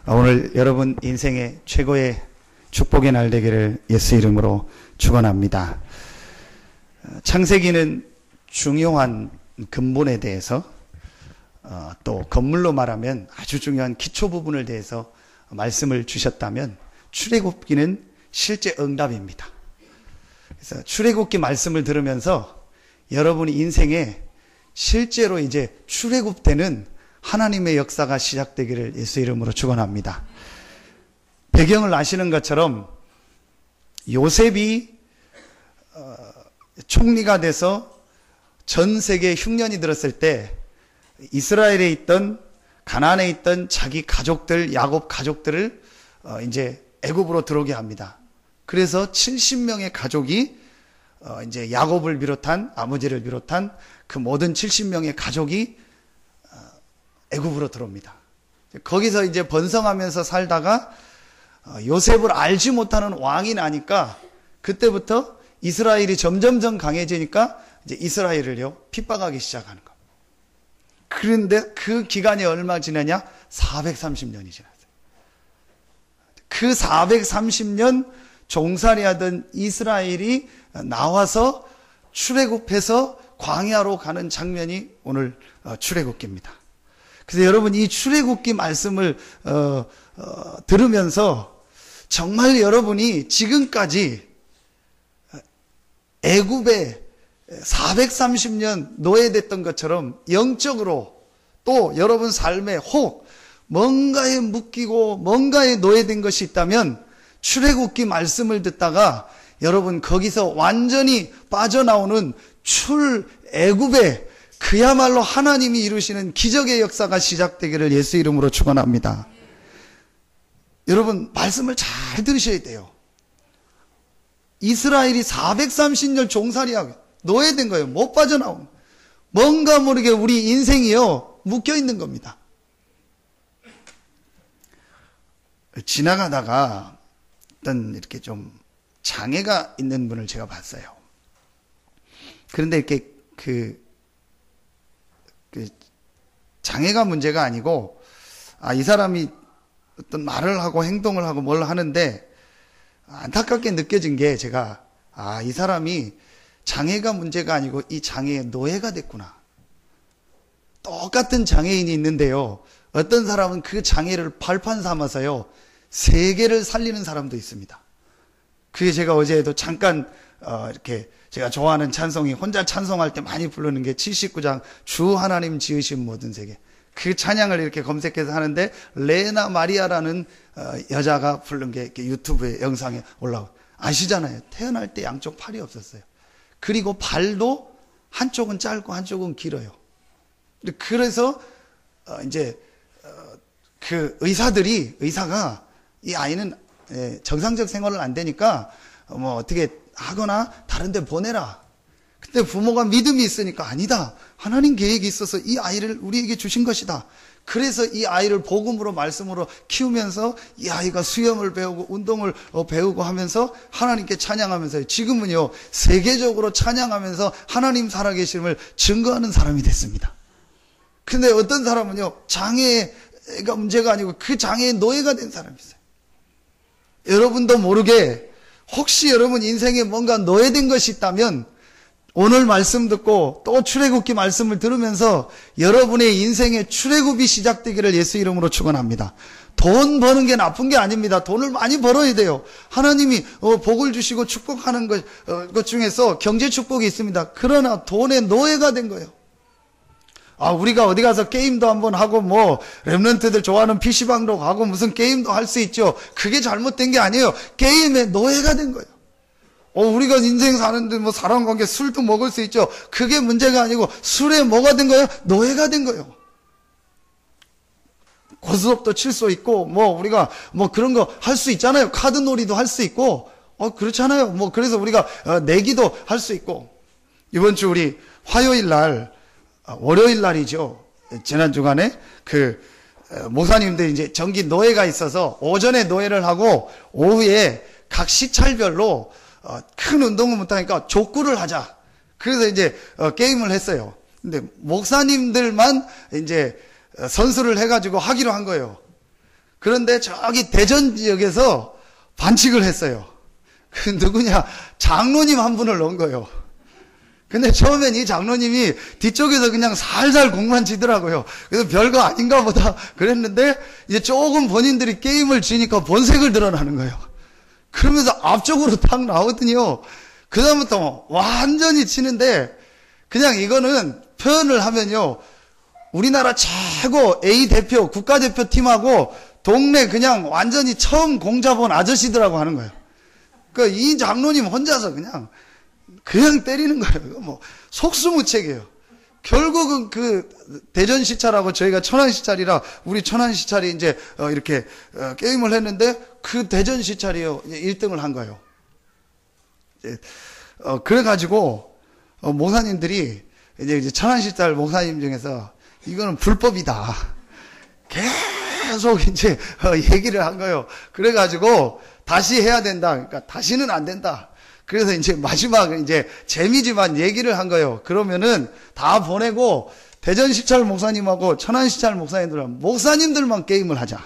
오늘 여러분 인생의 최고의 축복의 날 되기를 예수 이름으로 축원합니다. 창세기는 중요한 근본에 대해서 또 건물로 말하면 아주 중요한 기초 부분을 대해서 말씀을 주셨다면 출애굽기는 실제 응답입니다. 그래서 출애굽기 말씀을 들으면서 여러분이 인생에 실제로 이제 출애굽되는 하나님의 역사가 시작되기를 예수 이름으로 축원합니다. 배경을 아시는 것처럼 요셉이 총리가 돼서 전 세계에 흉년이 들었을 때 이스라엘에 있던 가나안에 있던 자기 가족들, 야곱 가족들을 이제 애굽으로 들어오게 합니다. 그래서 70명의 가족이 이제 야곱을 비롯한 아버지를 비롯한 그 모든 70명의 가족이 애굽으로 들어옵니다. 거기서 이제 번성하면서 살다가 요셉을 알지 못하는 왕이 나니까 그때부터 이스라엘이 점점점 강해지니까 이제 이스라엘을요 핍박하기 시작하는 겁니다. 그런데 그 기간이 얼마 지나냐? 430년이 지났어요. 그 430년 종살이하던 이스라엘이 나와서 출애굽해서 광야로 가는 장면이 오늘 출애굽기입니다. 그래서 여러분 이 출애굽기 말씀을 들으면서 정말 여러분이 지금까지 애굽에 430년 노예됐던 것처럼 영적으로 또 여러분 삶에 혹 뭔가에 묶이고 뭔가에 노예된 것이 있다면 출애굽기 말씀을 듣다가 여러분 거기서 완전히 빠져나오는 출애굽의 그야말로 하나님이 이루시는 기적의 역사가 시작되기를 예수 이름으로 축원합니다. 여러분 말씀을 잘 들으셔야 돼요. 이스라엘이 430년 종살이하고 노예된 거예요. 못 빠져나온. 뭔가 모르게 우리 인생이요 묶여 있는 겁니다. 지나가다가 어떤 이렇게 좀 장애가 있는 분을 제가 봤어요. 그런데 이렇게 그 장애가 문제가 아니고 이 사람이 어떤 말을 하고 행동을 하고 뭘 하는데 안타깝게 느껴진 게 제가 이 사람이 장애가 문제가 아니고 이 장애의 노예가 됐구나. 똑같은 장애인이 있는데요. 어떤 사람은 그 장애를 발판 삼아서요. 세계를 살리는 사람도 있습니다. 그게 제가 어제도 잠깐 이렇게 제가 좋아하는 찬송이 혼자 찬송할 때 많이 부르는 게 79장 주 하나님 지으신 모든 세계. 그 찬양을 이렇게 검색해서 하는데 레나 마리아라는 여자가 부른 게 이렇게 유튜브에 영상에 올라오고 아시잖아요. 태어날 때 양쪽 팔이 없었어요. 그리고 발도 한쪽은 짧고 한쪽은 길어요. 그래서 이제 그 의사가 이 아이는 정상적 생활을 안 되니까 뭐 어떻게 하거나 다른 데 보내라. 근데 부모가 믿음이 있으니까 아니다. 하나님 계획이 있어서 이 아이를 우리에게 주신 것이다. 그래서 이 아이를 복음으로 말씀으로 키우면서 이 아이가 수영을 배우고 운동을 배우고 하면서 하나님께 찬양하면서 지금은요 세계적으로 찬양하면서 하나님 살아계심을 증거하는 사람이 됐습니다. 근데 어떤 사람은요 장애가 문제가 아니고 그 장애의 노예가 된 사람이 있어요. 여러분도 모르게 혹시 여러분 인생에 뭔가 노예된 것이 있다면 오늘 말씀 듣고 또 출애굽기 말씀을 들으면서 여러분의 인생의 출애굽이 시작되기를 예수 이름으로 축원합니다. 돈 버는 게 나쁜 게 아닙니다. 돈을 많이 벌어야 돼요. 하나님이 복을 주시고 축복하는 것 중에서 경제 축복이 있습니다. 그러나 돈의 노예가 된 거예요. 우리가 어디 가서 게임도 한번 하고 뭐 랩런트들 좋아하는 PC방도 가고 무슨 게임도 할 수 있죠. 그게 잘못된 게 아니에요. 게임의 노예가 된 거예요. 우리가 인생 사는데 뭐 사람 관계 술도 먹을 수 있죠. 그게 문제가 아니고 술에 뭐가 된 거예요? 노예가 된 거예요. 고스톱도 칠 수 있고 뭐 우리가 뭐 그런 거 할 수 있잖아요. 카드놀이도 할 수 있고 그렇잖아요. 뭐 그래서 우리가 내기도 할 수 있고 이번 주 우리 화요일 날 월요일 날이죠. 지난 주간에 그 목사님들 이제 정기 노예가 있어서 오전에 노예를 하고 오후에 각 시찰별로 큰 운동을 못하니까 족구를 하자. 그래서 이제 게임을 했어요. 근데 목사님들만 이제 선수를 해가지고 하기로 한 거예요. 그런데 저기 대전 지역에서 반칙을 했어요. 그 누구냐? 장로님 한 분을 넣은 거예요. 근데 처음엔 이 장로님이 뒤쪽에서 그냥 살살 공만 치더라고요. 그래서 별거 아닌가 보다 그랬는데 이제 조금 본인들이 게임을 지니까 본색을 드러나는 거예요. 그러면서 앞쪽으로 탁 나오더니요. 그다음부터 완전히 치는데 그냥 이거는 표현을 하면요. 우리나라 최고 A 대표, 국가대표팀하고 동네 그냥 완전히 처음 공 잡은 아저씨들하고 하는 거예요. 그러니까 이 장로님 혼자서 그냥 때리는 거예요. 뭐 속수무책이에요. 결국은 그 대전 시찰하고 저희가 천안 시찰이라 우리 천안 시찰이 이제 이렇게 게임을 했는데 그 대전 시찰이요 1등을 한 거예요. 그래가지고 목사님들이 이제 천안 시찰 목사님 중에서 이거는 불법이다. 계속 이제 얘기를 한 거예요. 그래가지고 다시 해야 된다. 그러니까 다시는 안 된다. 그래서 이제 마지막 이제 재미지만 얘기를 한 거예요. 그러면은 다 보내고 대전 시찰 목사님하고 천안 시찰 목사님들만 게임을 하자.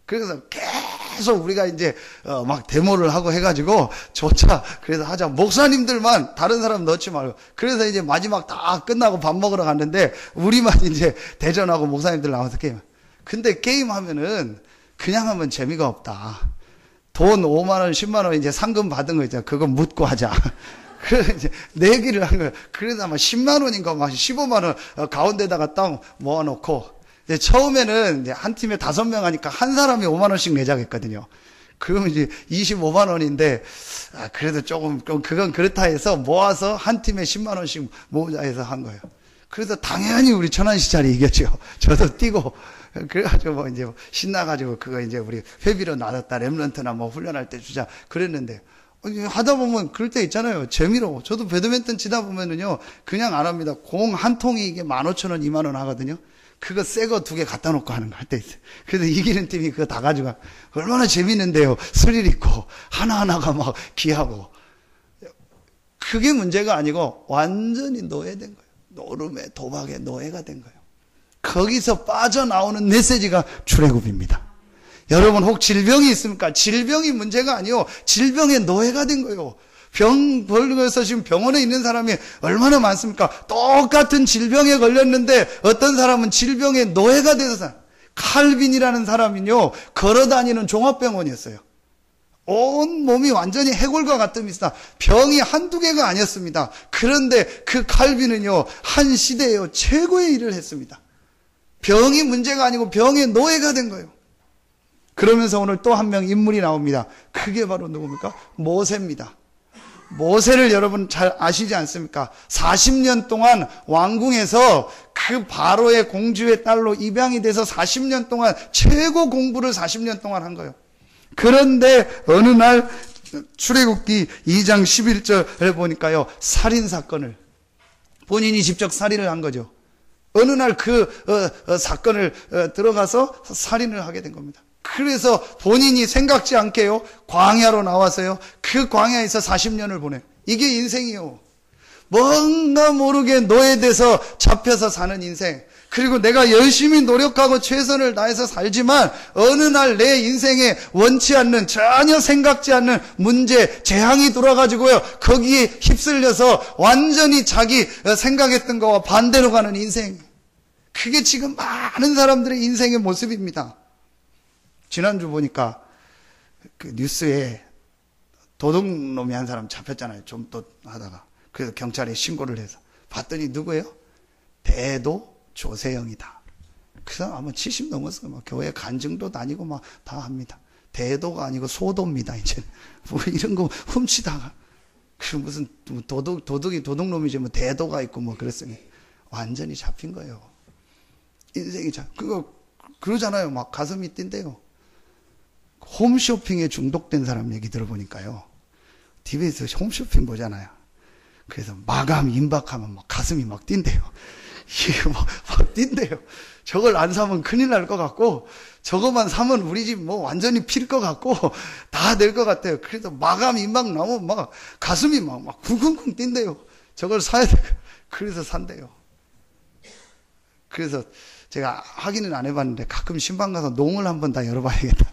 그래서 계속 우리가 이제 막 데모를 하고 해가지고 좋자. 그래서 하자. 목사님들만 다른 사람 넣지 말고. 그래서 이제 마지막 다 끝나고 밥 먹으러 갔는데 우리만 이제 대전하고 목사님들 나와서 게임. 근데 게임하면은 그냥 하면 재미가 없다. 돈 5만 원, 10만 원 이제 상금 받은 거 있잖아. 그거 묻고 하자. 그래서 이제 내기를 한 거예요. 그래서 아마 10만 원인가 막 15만 원 가운데다가 딱 모아놓고 이제 처음에는 이제 한 팀에 5명 하니까 한 사람이 5만 원씩 내자고 했거든요. 그러면 이제 25만 원인데 그래도 조금 그건 그렇다 해서 모아서 한 팀에 10만 원씩 모으자 해서 한 거예요. 그래서 당연히 우리 천안시찰이 이겼죠. 저도 뛰고 그래가지고 뭐 이제 신나가지고 그거 이제 우리 회비로 나눴다. 랩런트나 뭐 훈련할 때 주자. 그랬는데 하다 보면 그럴 때 있잖아요. 재미로. 저도 배드민턴 치다 보면은요. 그냥 안 합니다. 공 한 통이 이게 15,000원, 2만 원 하거든요. 그거 새 거 2개 갖다 놓고 하는 거 할 때 있어요. 그래서 이기는 팀이 그거 다 가져가. 얼마나 재밌는데요. 스릴 있고 하나하나가 막 귀하고. 그게 문제가 아니고 완전히 노예된 거예요. 노름에 도박에 노예가 된 거예요. 거기서 빠져나오는 메시지가 출애굽입니다. 여러분 혹 질병이 있습니까? 질병이 문제가 아니요. 질병의 노예가 된 거예요. 병 걸려서 지금 병원에 있는 사람이 얼마나 많습니까? 똑같은 질병에 걸렸는데 어떤 사람은 질병의 노예가 돼서 칼빈이라는 사람은요. 걸어다니는 종합병원이었어요. 온 몸이 완전히 해골과 같습니다. 병이 한두 개가 아니었습니다. 그런데 그 칼빈은요. 한 시대에요. 최고의 일을 했습니다. 병이 문제가 아니고 병의 노예가 된 거예요. 그러면서 오늘 또 한 명 인물이 나옵니다. 그게 바로 누굽니까? 모세입니다. 모세를 여러분 잘 아시지 않습니까? 40년 동안 왕궁에서 그 바로의 공주의 딸로 입양이 돼서 40년 동안 최고 공부를 40년 동안 한 거예요. 그런데 어느 날 출애굽기 2장 11절에 보니까요. 살인사건을 본인이 직접 살인을 한 거죠. 어느 날 그 사건을 들어가서 살인을 하게 된 겁니다. 그래서 본인이 생각지 않게요. 광야로 나와서요. 그 광야에서 40년을 보내. 이게 인생이요. 뭔가 모르게 노예돼서 잡혀서 사는 인생. 그리고 내가 열심히 노력하고 최선을 다해서 살지만 어느 날 내 인생에 원치 않는 전혀 생각지 않는 문제, 재앙이 들어와가지고요. 거기에 휩쓸려서 완전히 자기 생각했던 거와 반대로 가는 인생. 그게 지금 많은 사람들의 인생의 모습입니다. 지난주 보니까 그 뉴스에 도둑놈이 한 사람 잡혔잖아요. 좀 또 하다가. 그래서 경찰에 신고를 해서 봤더니 누구예요? 대도 조세영이다. 그 사람 아마 70 넘었어요. 막 교회 간증도 다니고 막 다 합니다. 대도가 아니고 소도입니다. 이제 뭐 이런 거 훔치다가 그 무슨 도둑놈이지 뭐 대도가 있고 뭐 그랬으니 완전히 잡힌 거예요. 인생이 그러잖아요. 막 가슴이 뛴대요. 홈쇼핑에 중독된 사람 얘기 들어보니까요. TV에서 홈쇼핑 보잖아요. 그래서 마감 임박하면 막 가슴이 막 뛴대요. 이게 막 뛴대요. 저걸 안 사면 큰일 날 것 같고, 저것만 사면 우리 집 뭐 완전히 필 것 같고, 다 될 것 같아요. 그래서 마감 임박 나오면 막 가슴이 막 쿵쿵쿵 뛴대요. 저걸 사야 돼. 그래서 산대요. 그래서 제가 확인은 안 해봤는데 가끔 신방 가서 농을 한번 다 열어봐야겠다.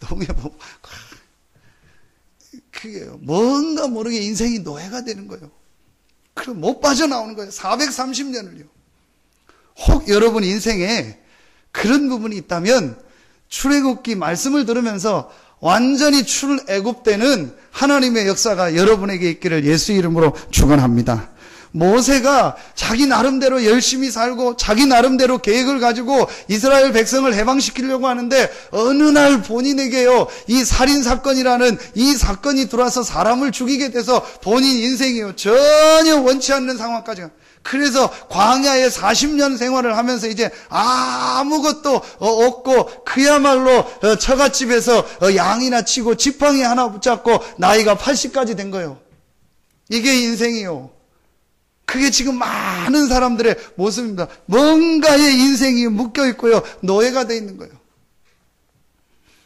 농에 보면 그게 뭔가 모르게 인생이 노예가 되는 거예요. 그럼 못 빠져나오는 거예요. 430년을요. 혹 여러분 인생에 그런 부분이 있다면 출애굽기 말씀을 들으면서 완전히 출애굽되는 하나님의 역사가 여러분에게 있기를 예수 이름으로 축원합니다. 모세가 자기 나름대로 열심히 살고 자기 나름대로 계획을 가지고 이스라엘 백성을 해방시키려고 하는데 어느 날 본인에게요, 이 살인사건이라는 이 사건이 들어와서 사람을 죽이게 돼서 본인 인생이요, 전혀 원치 않는 상황까지 가. 그래서 광야에 40년 생활을 하면서 이제 아무것도 없고 그야말로 처갓집에서 양이나 치고 지팡이 하나 붙잡고 나이가 80까지 된 거예요. 이게 인생이요. 그게 지금 많은 사람들의 모습입니다. 뭔가의 인생이 묶여 있고요, 노예가 돼 있는 거예요.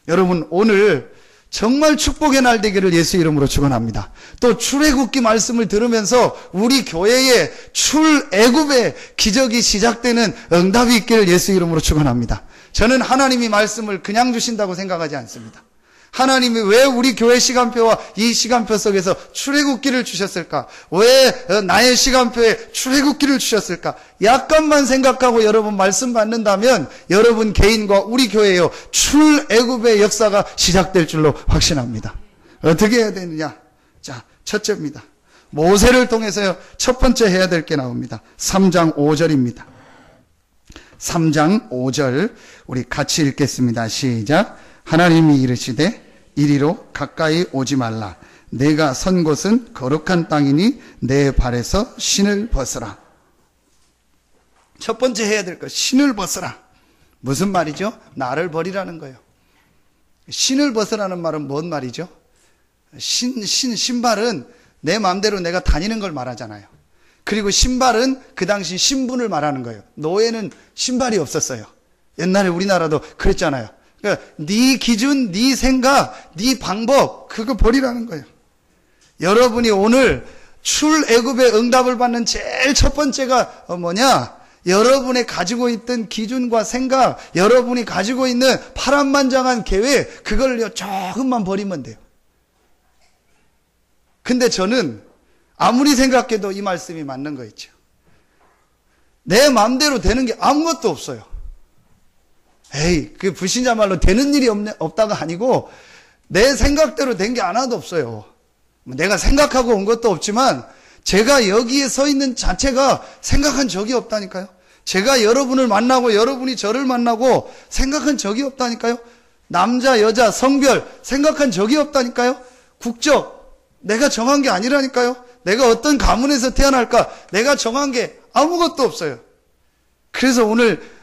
여러분, 오늘 정말 축복의 날 되기를 예수 이름으로 축원합니다. 또 출애굽기 말씀을 들으면서 우리 교회에 출애굽의 기적이 시작되는 응답이 있기를 예수 이름으로 축원합니다. 저는 하나님이 말씀을 그냥 주신다고 생각하지 않습니다. 하나님이 왜 우리 교회 시간표와 이 시간표 속에서 출애굽기를 주셨을까? 왜 나의 시간표에 출애굽기를 주셨을까? 약간만 생각하고 여러분 말씀 받는다면 여러분 개인과 우리 교회요, 출애굽의 역사가 시작될 줄로 확신합니다. 어떻게 해야 되느냐? 자, 첫째입니다. 모세를 통해서요, 첫 번째 해야 될 게 나옵니다. 3장 5절입니다. 3장 5절 우리 같이 읽겠습니다. 시작. 하나님이 이르시되 이리로 가까이 오지 말라. 내가 선 곳은 거룩한 땅이니 내 발에서 신을 벗으라. 첫 번째 해야 될 것, 신을 벗으라. 무슨 말이죠? 나를 버리라는 거예요. 신을 벗으라는 말은 뭔 말이죠? 신발은 내 마음대로 내가 다니는 걸 말하잖아요. 그리고 신발은 그 당시 신분을 말하는 거예요. 노예는 신발이 없었어요. 옛날에 우리나라도 그랬잖아요. 그러니까 네 기준, 네 생각, 네 방법, 그거 버리라는 거예요. 여러분이 오늘 출애굽의 응답을 받는 제일 첫 번째가 뭐냐? 여러분이 가지고 있던 기준과 생각, 여러분이 가지고 있는 파란만장한 계획, 그걸요 조금만 버리면 돼요. 근데 저는 아무리 생각해도 이 말씀이 맞는 거 있죠. 내 마음대로 되는 게 아무것도 없어요. 에이, 그 불신자 말로 되는 일이 없다가 아니고 내 생각대로 된 게 하나도 없어요. 내가 생각하고 온 것도 없지만 제가 여기에 서 있는 자체가 생각한 적이 없다니까요. 제가 여러분을 만나고 여러분이 저를 만나고 생각한 적이 없다니까요. 남자, 여자, 성별 생각한 적이 없다니까요. 국적 내가 정한 게 아니라니까요. 내가 어떤 가문에서 태어날까 내가 정한 게 아무것도 없어요. 그래서 오늘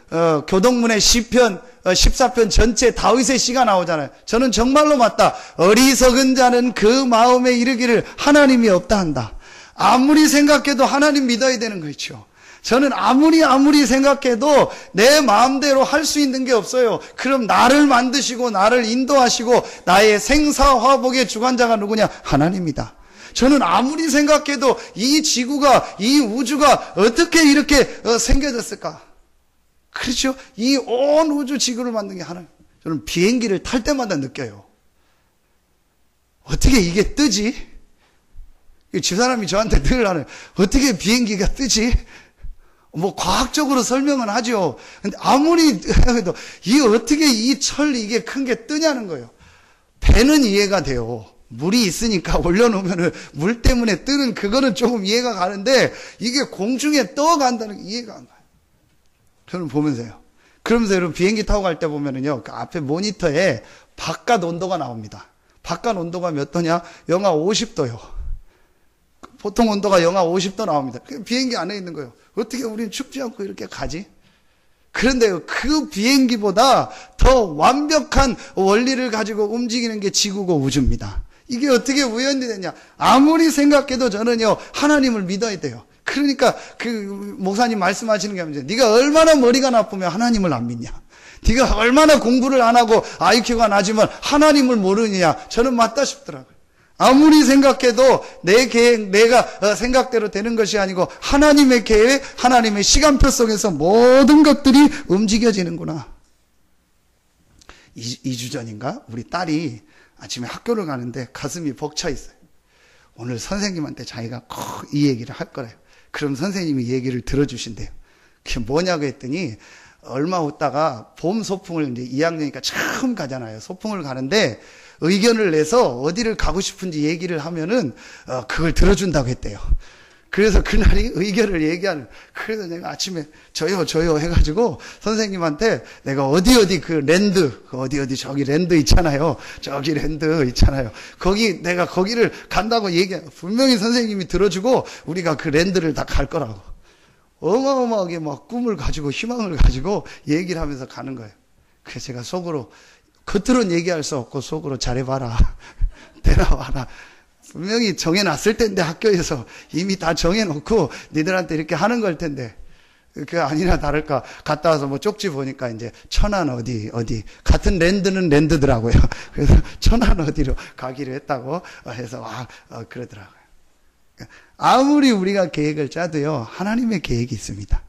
교동문의 시편 14편 전체 다윗의 시가 나오잖아요. 저는 정말로 맞다. 어리석은 자는 그 마음에 이르기를 하나님이 없다 한다. 아무리 생각해도 하나님 믿어야 되는 거죠. 저는 아무리 생각해도 내 마음대로 할 수 있는 게 없어요. 그럼 나를 만드시고 나를 인도하시고 나의 생사화복의 주관자가 누구냐? 하나님이다. 저는 아무리 생각해도 이 지구가, 이 우주가 어떻게 이렇게 생겨졌을까? 그렇죠? 이 온 우주 지구를 만든 게 하나님. 저는 비행기를 탈 때마다 느껴요. 어떻게 이게 뜨지? 집사람이 저한테 늘 하는, 어떻게 비행기가 뜨지? 뭐 과학적으로 설명은 하죠. 근데 아무리 해도 이게 어떻게 이 철 이게 큰 게 뜨냐는 거예요. 배는 이해가 돼요. 물이 있으니까 올려놓으면 물 때문에 뜨는 그거는 조금 이해가 가는데 이게 공중에 떠간다는 게 이해가 안 가요. 저는 보면서요. 그러면서 여러분 비행기 타고 갈 때 보면은요, 그 앞에 모니터에 바깥 온도가 나옵니다. 바깥 온도가 몇 도냐? 영하 50도요. 보통 온도가 영하 50도 나옵니다. 비행기 안에 있는 거예요. 어떻게 우리는 춥지 않고 이렇게 가지? 그런데요, 그 비행기보다 더 완벽한 원리를 가지고 움직이는 게 지구고 우주입니다. 이게 어떻게 우연이 됐냐? 아무리 생각해도 저는요, 하나님을 믿어야 돼요. 그러니까 그 목사님 말씀하시는 게 뭐죠? 네가 얼마나 머리가 나쁘면 하나님을 안 믿냐? 네가 얼마나 공부를 안 하고 IQ가 낮으면 하나님을 모르느냐? 저는 맞다 싶더라고요. 아무리 생각해도 내 계획, 내가 생각대로 되는 것이 아니고 하나님의 계획, 하나님의 시간표 속에서 모든 것들이 움직여지는구나. 2주 전인가 우리 딸이 아침에 학교를 가는데 가슴이 벅차 있어요. 오늘 선생님한테 자기가 꼭 이 얘기를 할 거래요. 그럼 선생님이 얘기를 들어주신대요. 그게 뭐냐고 했더니 얼마 후다가 봄 소풍을 이제 2학년이니까 처음 가잖아요. 소풍을 가는데 의견을 내서 어디를 가고 싶은지 얘기를 하면은 그걸 들어준다고 했대요. 그래서 그날이 의견을 얘기하는. 그래서 내가 아침에 저요 해가지고 선생님한테 내가 어디 그 랜드 어디 저기 랜드 있잖아요. 저기 랜드 있잖아요. 거기 내가 거기를 간다고 분명히 선생님이 들어주고 우리가 그 랜드를 다 갈 거라고. 어마어마하게 막 꿈을 가지고 희망을 가지고 얘기를 하면서 가는 거예요. 그래서 제가 속으로 겉으로는 얘기할 수 없고 속으로 잘해봐라. 데려와라. 분명히 정해놨을 텐데 학교에서 이미 다 정해놓고 니들한테 이렇게 하는 걸 텐데 그게 아니나 다를까 갔다 와서 뭐 쪽지 보니까 이제 천안 어디 같은 랜드는 랜드더라고요. 그래서 천안 어디로 가기로 했다고 해서 그러더라고요. 아무리 우리가 계획을 짜도요 하나님의 계획이 있습니다.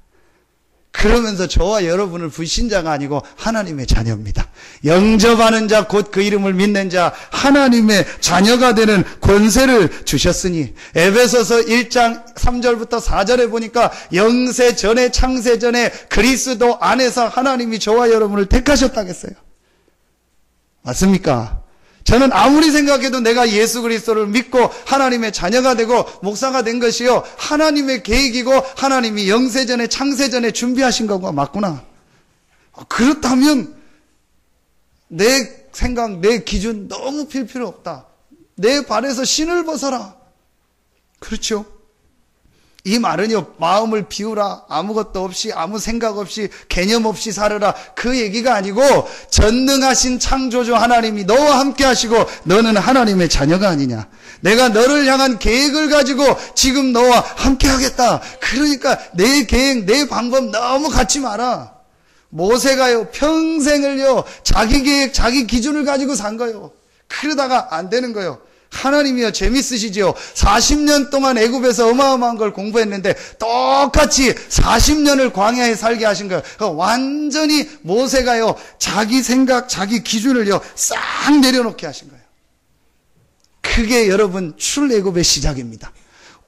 그러면서 저와 여러분을 불신자가 아니고 하나님의 자녀입니다. 영접하는 자 곧 그 이름을 믿는 자 하나님의 자녀가 되는 권세를 주셨으니 에베소서 1장 3절부터 4절에 보니까 영세 전에 창세 전에 그리스도 안에서 하나님이 저와 여러분을 택하셨다고 했어요. 맞습니까? 저는 아무리 생각해도 내가 예수 그리스도를 믿고 하나님의 자녀가 되고 목사가 된 것이요 하나님의 계획이고 하나님이 영세전에 창세전에 준비하신 거가 맞구나. 그렇다면 내 생각, 내 기준 너무 필 필요 없다. 내 발에서 신을 벗어라. 그렇죠? 이 말은요 마음을 비우라, 아무것도 없이 아무 생각 없이 개념 없이 살아라 그 얘기가 아니고 전능하신 창조주 하나님이 너와 함께 하시고 너는 하나님의 자녀가 아니냐. 내가 너를 향한 계획을 가지고 지금 너와 함께 하겠다. 그러니까 내 계획 내 방법 너무 갖지 마라. 모세가요 평생을요 자기 계획 자기 기준을 가지고 산 거예요. 그러다가 안 되는 거예요. 하나님이요 재밌으시지요. 40년 동안 애굽에서 어마어마한 걸 공부했는데 똑같이 40년을 광야에 살게 하신 거예요. 그러니까 완전히 모세가요 자기 생각 자기 기준을요 싹 내려놓게 하신 거예요. 그게 여러분 출애굽의 시작입니다.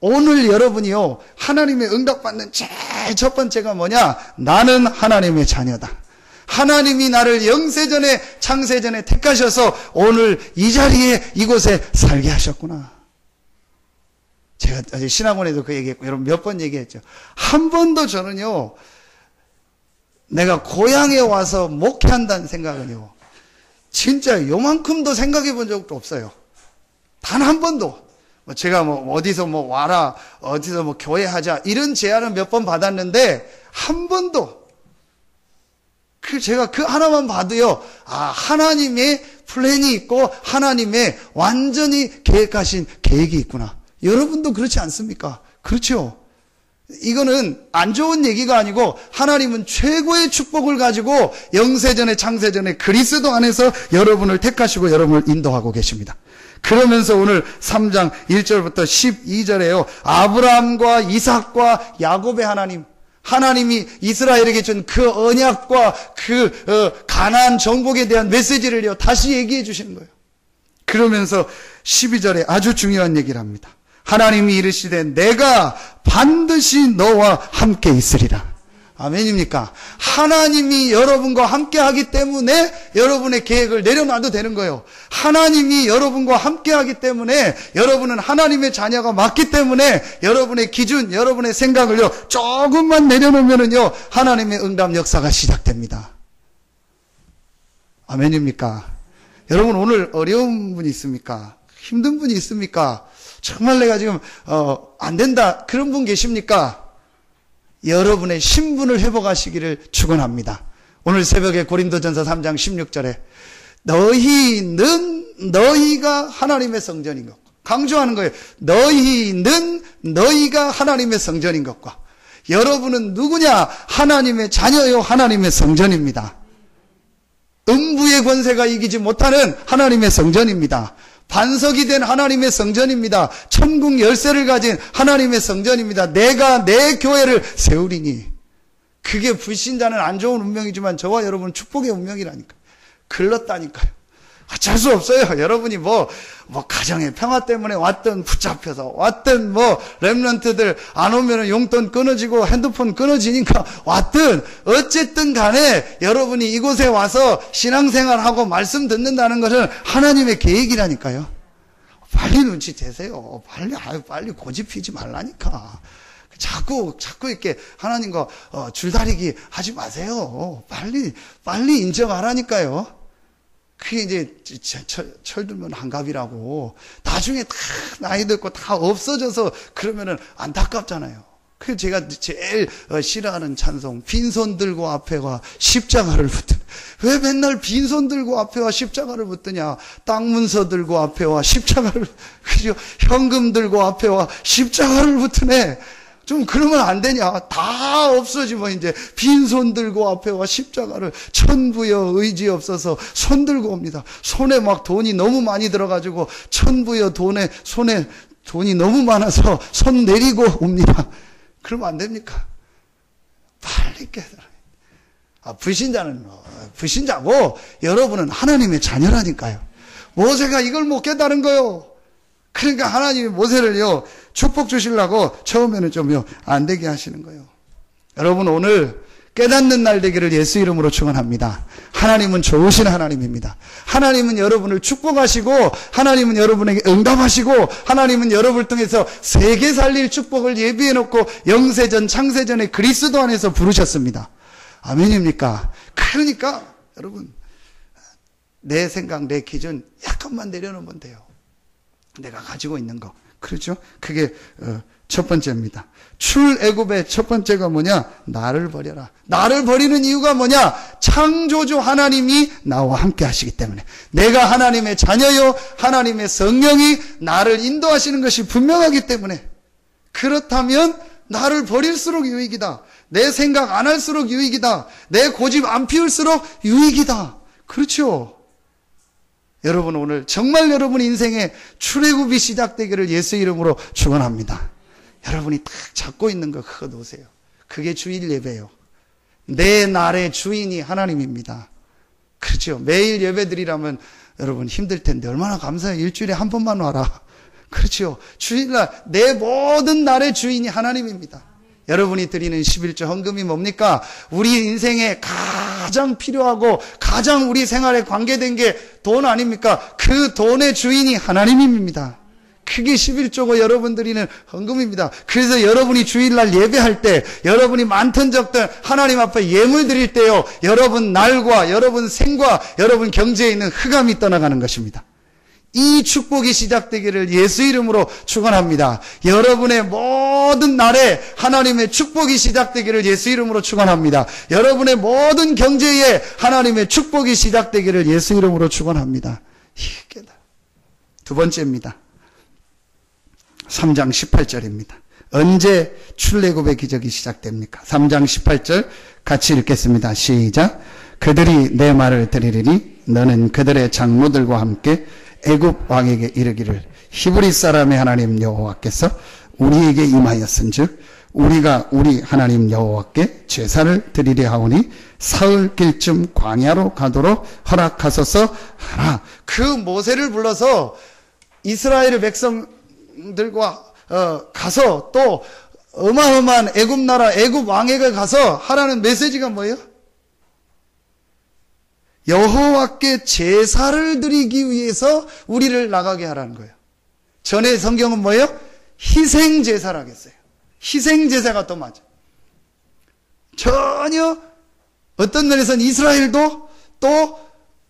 오늘 여러분이요 하나님의 응답받는 제일 첫 번째가 뭐냐? 나는 하나님의 자녀다. 하나님이 나를 영세전에 창세전에 택하셔서 오늘 이 자리에 이곳에 살게 하셨구나. 제가 신학원에도 그 얘기했고 여러분 몇 번 얘기했죠. 한 번도 저는요 내가 고향에 와서 목회한다는 생각은요 진짜 요만큼도 생각해 본 적도 없어요. 단 한 번도. 제가 어디서 와라 어디서 교회 하자 이런 제안을 몇 번 받았는데 한 번도 제가 그 하나만 봐도요, 하나님의 플랜이 있고, 하나님의 완전히 계획하신 계획이 있구나. 여러분도 그렇지 않습니까? 그렇죠? 이거는 안 좋은 얘기가 아니고, 하나님은 최고의 축복을 가지고, 영세전에 창세전에 그리스도 안에서 여러분을 택하시고, 여러분을 인도하고 계십니다. 그러면서 오늘 3장 1절부터 12절에요, 아브라함과 이삭과 야곱의 하나님이 이스라엘에게 준 그 언약과 그 가나안 정복에 대한 메시지를요 다시 얘기해 주시는 거예요. 그러면서 12절에 아주 중요한 얘기를 합니다. 하나님이 이르시되 내가 반드시 너와 함께 있으리라. 아멘입니까? 하나님이 여러분과 함께 하기 때문에 여러분의 계획을 내려놔도 되는 거예요. 하나님이 여러분과 함께 하기 때문에 여러분은 하나님의 자녀가 맞기 때문에 여러분의 기준, 여러분의 생각을요 조금만 내려놓으면은요 하나님의 응답 역사가 시작됩니다. 아멘입니까? 여러분 오늘 어려운 분이 있습니까? 힘든 분이 있습니까? 정말 내가 지금 안 된다 그런 분 계십니까? 여러분의 신분을 회복하시기를 축원합니다. 오늘 새벽에 고린도전서 3장 16절에 너희가 하나님의 성전인 것 강조하는 거예요. 너희가 하나님의 성전인 것과 여러분은 누구냐? 하나님의 자녀요 하나님의 성전입니다. 음부의 권세가 이기지 못하는 하나님의 성전입니다. 반석이 된 하나님의 성전입니다. 천국 열쇠를 가진 하나님의 성전입니다. 내가 내 교회를 세우리니. 그게 불신자는 안 좋은 운명이지만 저와 여러분은 축복의 운명이라니까요. 글렀다니까요. 어쩔 수 없어요. 여러분이 가정의 평화 때문에 왔든 붙잡혀서 왔든 렘넌트들 안 오면 용돈 끊어지고 핸드폰 끊어지니까 왔든 어쨌든 간에 여러분이 이곳에 와서 신앙생활하고 말씀 듣는다는 것은 하나님의 계획이라니까요. 빨리 눈치채세요. 빨리 고집 피지 말라니까. 자꾸 이렇게 하나님과 줄다리기 하지 마세요. 빨리 인정하라니까요. 그게 이제 철들면 한갑이라고 나중에 다 나이 듣고 다 없어져서 그러면은 안타깝잖아요. 그래서 제가 제일 싫어하는 찬송, 빈손 들고 앞에 와 십자가를 붙드냐. 왜 맨날 빈손 들고 앞에 와 십자가를 붙드냐. 땅 문서 들고 앞에 와 십자가를, 그죠? 현금 들고 앞에 와 십자가를 붙으네. 좀 그러면 안 되냐. 다 없어지면 이제 빈손 들고 앞에 와 십자가를, 천부여 의지 없어서 손 들고 옵니다. 손에 막 돈이 너무 많이 들어가지고 천부여 손에 돈이 너무 많아서 손 내리고 옵니다. 그러면 안 됩니까? 빨리 깨달아요. 불신자고 여러분은 하나님의 자녀라니까요. 모세가 이걸 못 깨달은 거요. 그러니까 하나님이 모세를요, 축복 주시려고 처음에는 좀요, 안 되게 하시는 거예요. 여러분, 오늘 깨닫는 날 되기를 예수 이름으로 축원합니다. 하나님은 좋으신 하나님입니다. 하나님은 여러분을 축복하시고, 하나님은 여러분에게 응답하시고, 하나님은 여러분을 통해서 세계 살릴 축복을 예비해 놓고 영세전, 창세전에 그리스도 안에서 부르셨습니다. 아멘입니까? 그러니까 여러분, 내 생각, 내 기준 약간만 내려놓으면 돼요. 내가 가지고 있는 거. 그렇죠? 그게 첫 번째입니다. 출애굽의 첫 번째가 뭐냐? 나를 버려라. 나를 버리는 이유가 뭐냐? 창조주 하나님이 나와 함께 하시기 때문에. 내가 하나님의 자녀요, 하나님의 성령이 나를 인도하시는 것이 분명하기 때문에. 그렇다면 나를 버릴수록 유익이다. 내 생각 안 할수록 유익이다. 내 고집 안 피울수록 유익이다. 그렇죠? 여러분, 오늘 정말 여러분 인생에 출애굽이 시작되기를 예수 이름으로 축원합니다. 여러분이 딱 잡고 있는 거 그거 놓으세요. 그게 주일 예배예요. 내 날의 주인이 하나님입니다. 그렇죠? 매일 예배드리라면 여러분 힘들 텐데 얼마나 감사해요. 일주일에 한 번만 와라. 그렇죠? 주일날 내 모든 날의 주인이 하나님입니다. 여러분이 드리는 11조 헌금이 뭡니까? 우리 인생에 가장 필요하고 가장 우리 생활에 관계된 게 돈 아닙니까? 그 돈의 주인이 하나님입니다. 그게 11조고 여러분 드리는 헌금입니다. 그래서 여러분이 주일날 예배할 때, 여러분이 많든 적든 하나님 앞에 예물 드릴 때요, 여러분 날과 여러분 생과 여러분 경제에 있는 흑암이 떠나가는 것입니다. 이 축복이 시작되기를 예수 이름으로 축원합니다. 여러분의 모든 날에 하나님의 축복이 시작되기를 예수 이름으로 축원합니다. 여러분의 모든 경제에 하나님의 축복이 시작되기를 예수 이름으로 축원합니다. 이게 두 번째입니다. 3장 18절입니다. 언제 출애굽의 기적이 시작됩니까? 3장 18절 같이 읽겠습니다. 시작. 그들이 내 말을 들으리니 너는 그들의 장로들과 함께 애굽 왕에게 이르기를 히브리 사람의 하나님 여호와께서 우리에게 임하였은즉 우리가 우리 하나님 여호와께 제사를 드리려 하오니 사흘길쯤 광야로 가도록 허락하소서 하라. 그 모세를 불러서 이스라엘의 백성들과 가서 또 어마어마한 애굽 나라 애굽 왕에게 가서 하라는 메시지가 뭐예요? 여호와께 제사를 드리기 위해서 우리를 나가게 하라는 거예요. 전에 성경은 뭐예요? 희생제사라고 했어요. 희생제사가 또 맞아. 전혀 어떤 면에서는 이스라엘도 또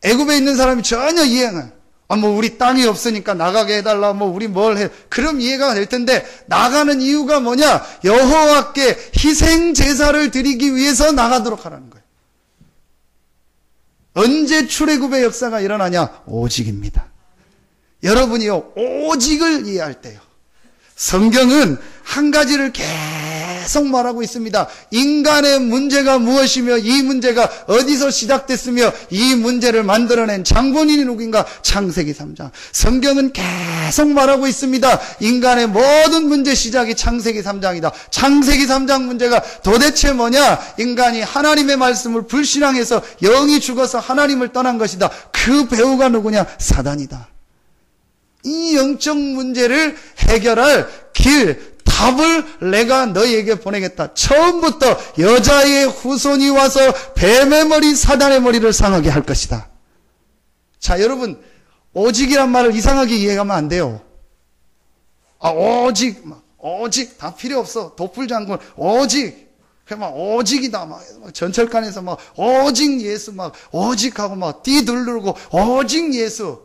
애굽에 있는 사람이 전혀 이해가 우리 땅이 없으니까 나가게 해달라, 우리 뭘 해. 그럼 이해가 될 텐데, 나가는 이유가 뭐냐? 여호와께 희생제사를 드리기 위해서 나가도록 하라는 거예요. 언제 출애굽의 역사가 일어나냐? 오직입니다. 여러분이요, 오직을 이해할 때요. 성경은 한 가지를 계속 말하고 있습니다. 인간의 문제가 무엇이며 이 문제가 어디서 시작됐으며 이 문제를 만들어낸 장본인이 누구인가? 창세기 3장. 성경은 계속 말하고 있습니다. 인간의 모든 문제 시작이 창세기 3장이다. 창세기 3장 문제가 도대체 뭐냐? 인간이 하나님의 말씀을 불신앙해서 영이 죽어서 하나님을 떠난 것이다. 그 배우가 누구냐? 사단이다. 이 영적 문제를 해결할 길, 답을 내가 너희에게 보내겠다. 처음부터 여자의 후손이 와서 뱀의 머리, 사단의 머리를 상하게 할 것이다. 자, 여러분, 오직이란 말을 이상하게 이해하면 안 돼요. 오직 다 필요 없어. 도플장군 오직. 막 오직이다. 막 전철관에서 막 오직 예수 막 오직하고 막 뛰들르고 오직 예수.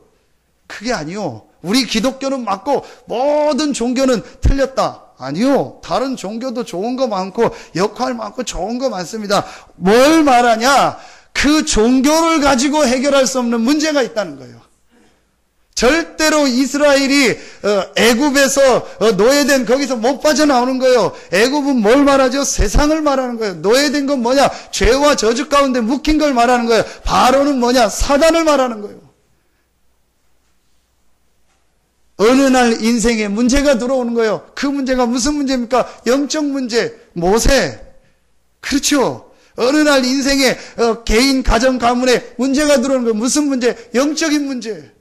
그게 아니요. 우리 기독교는 맞고 모든 종교는 틀렸다. 아니요. 다른 종교도 좋은 거 많고 역할 많고 좋은 거 많습니다. 뭘 말하냐? 그 종교를 가지고 해결할 수 없는 문제가 있다는 거예요. 절대로 이스라엘이 애굽에서 노예된 거기서 못 빠져나오는 거예요. 애굽은 뭘 말하죠? 세상을 말하는 거예요. 노예된 건 뭐냐? 죄와 저주 가운데 묵힌 걸 말하는 거예요. 바로는 뭐냐? 사단을 말하는 거예요. 어느 날 인생에 문제가 들어오는 거예요. 그 문제가 무슨 문제입니까? 영적 문제, 모세. 그렇죠. 어느 날 인생에 개인 가정 가문에 문제가 들어오는 거예요. 무슨 문제? 영적인 문제.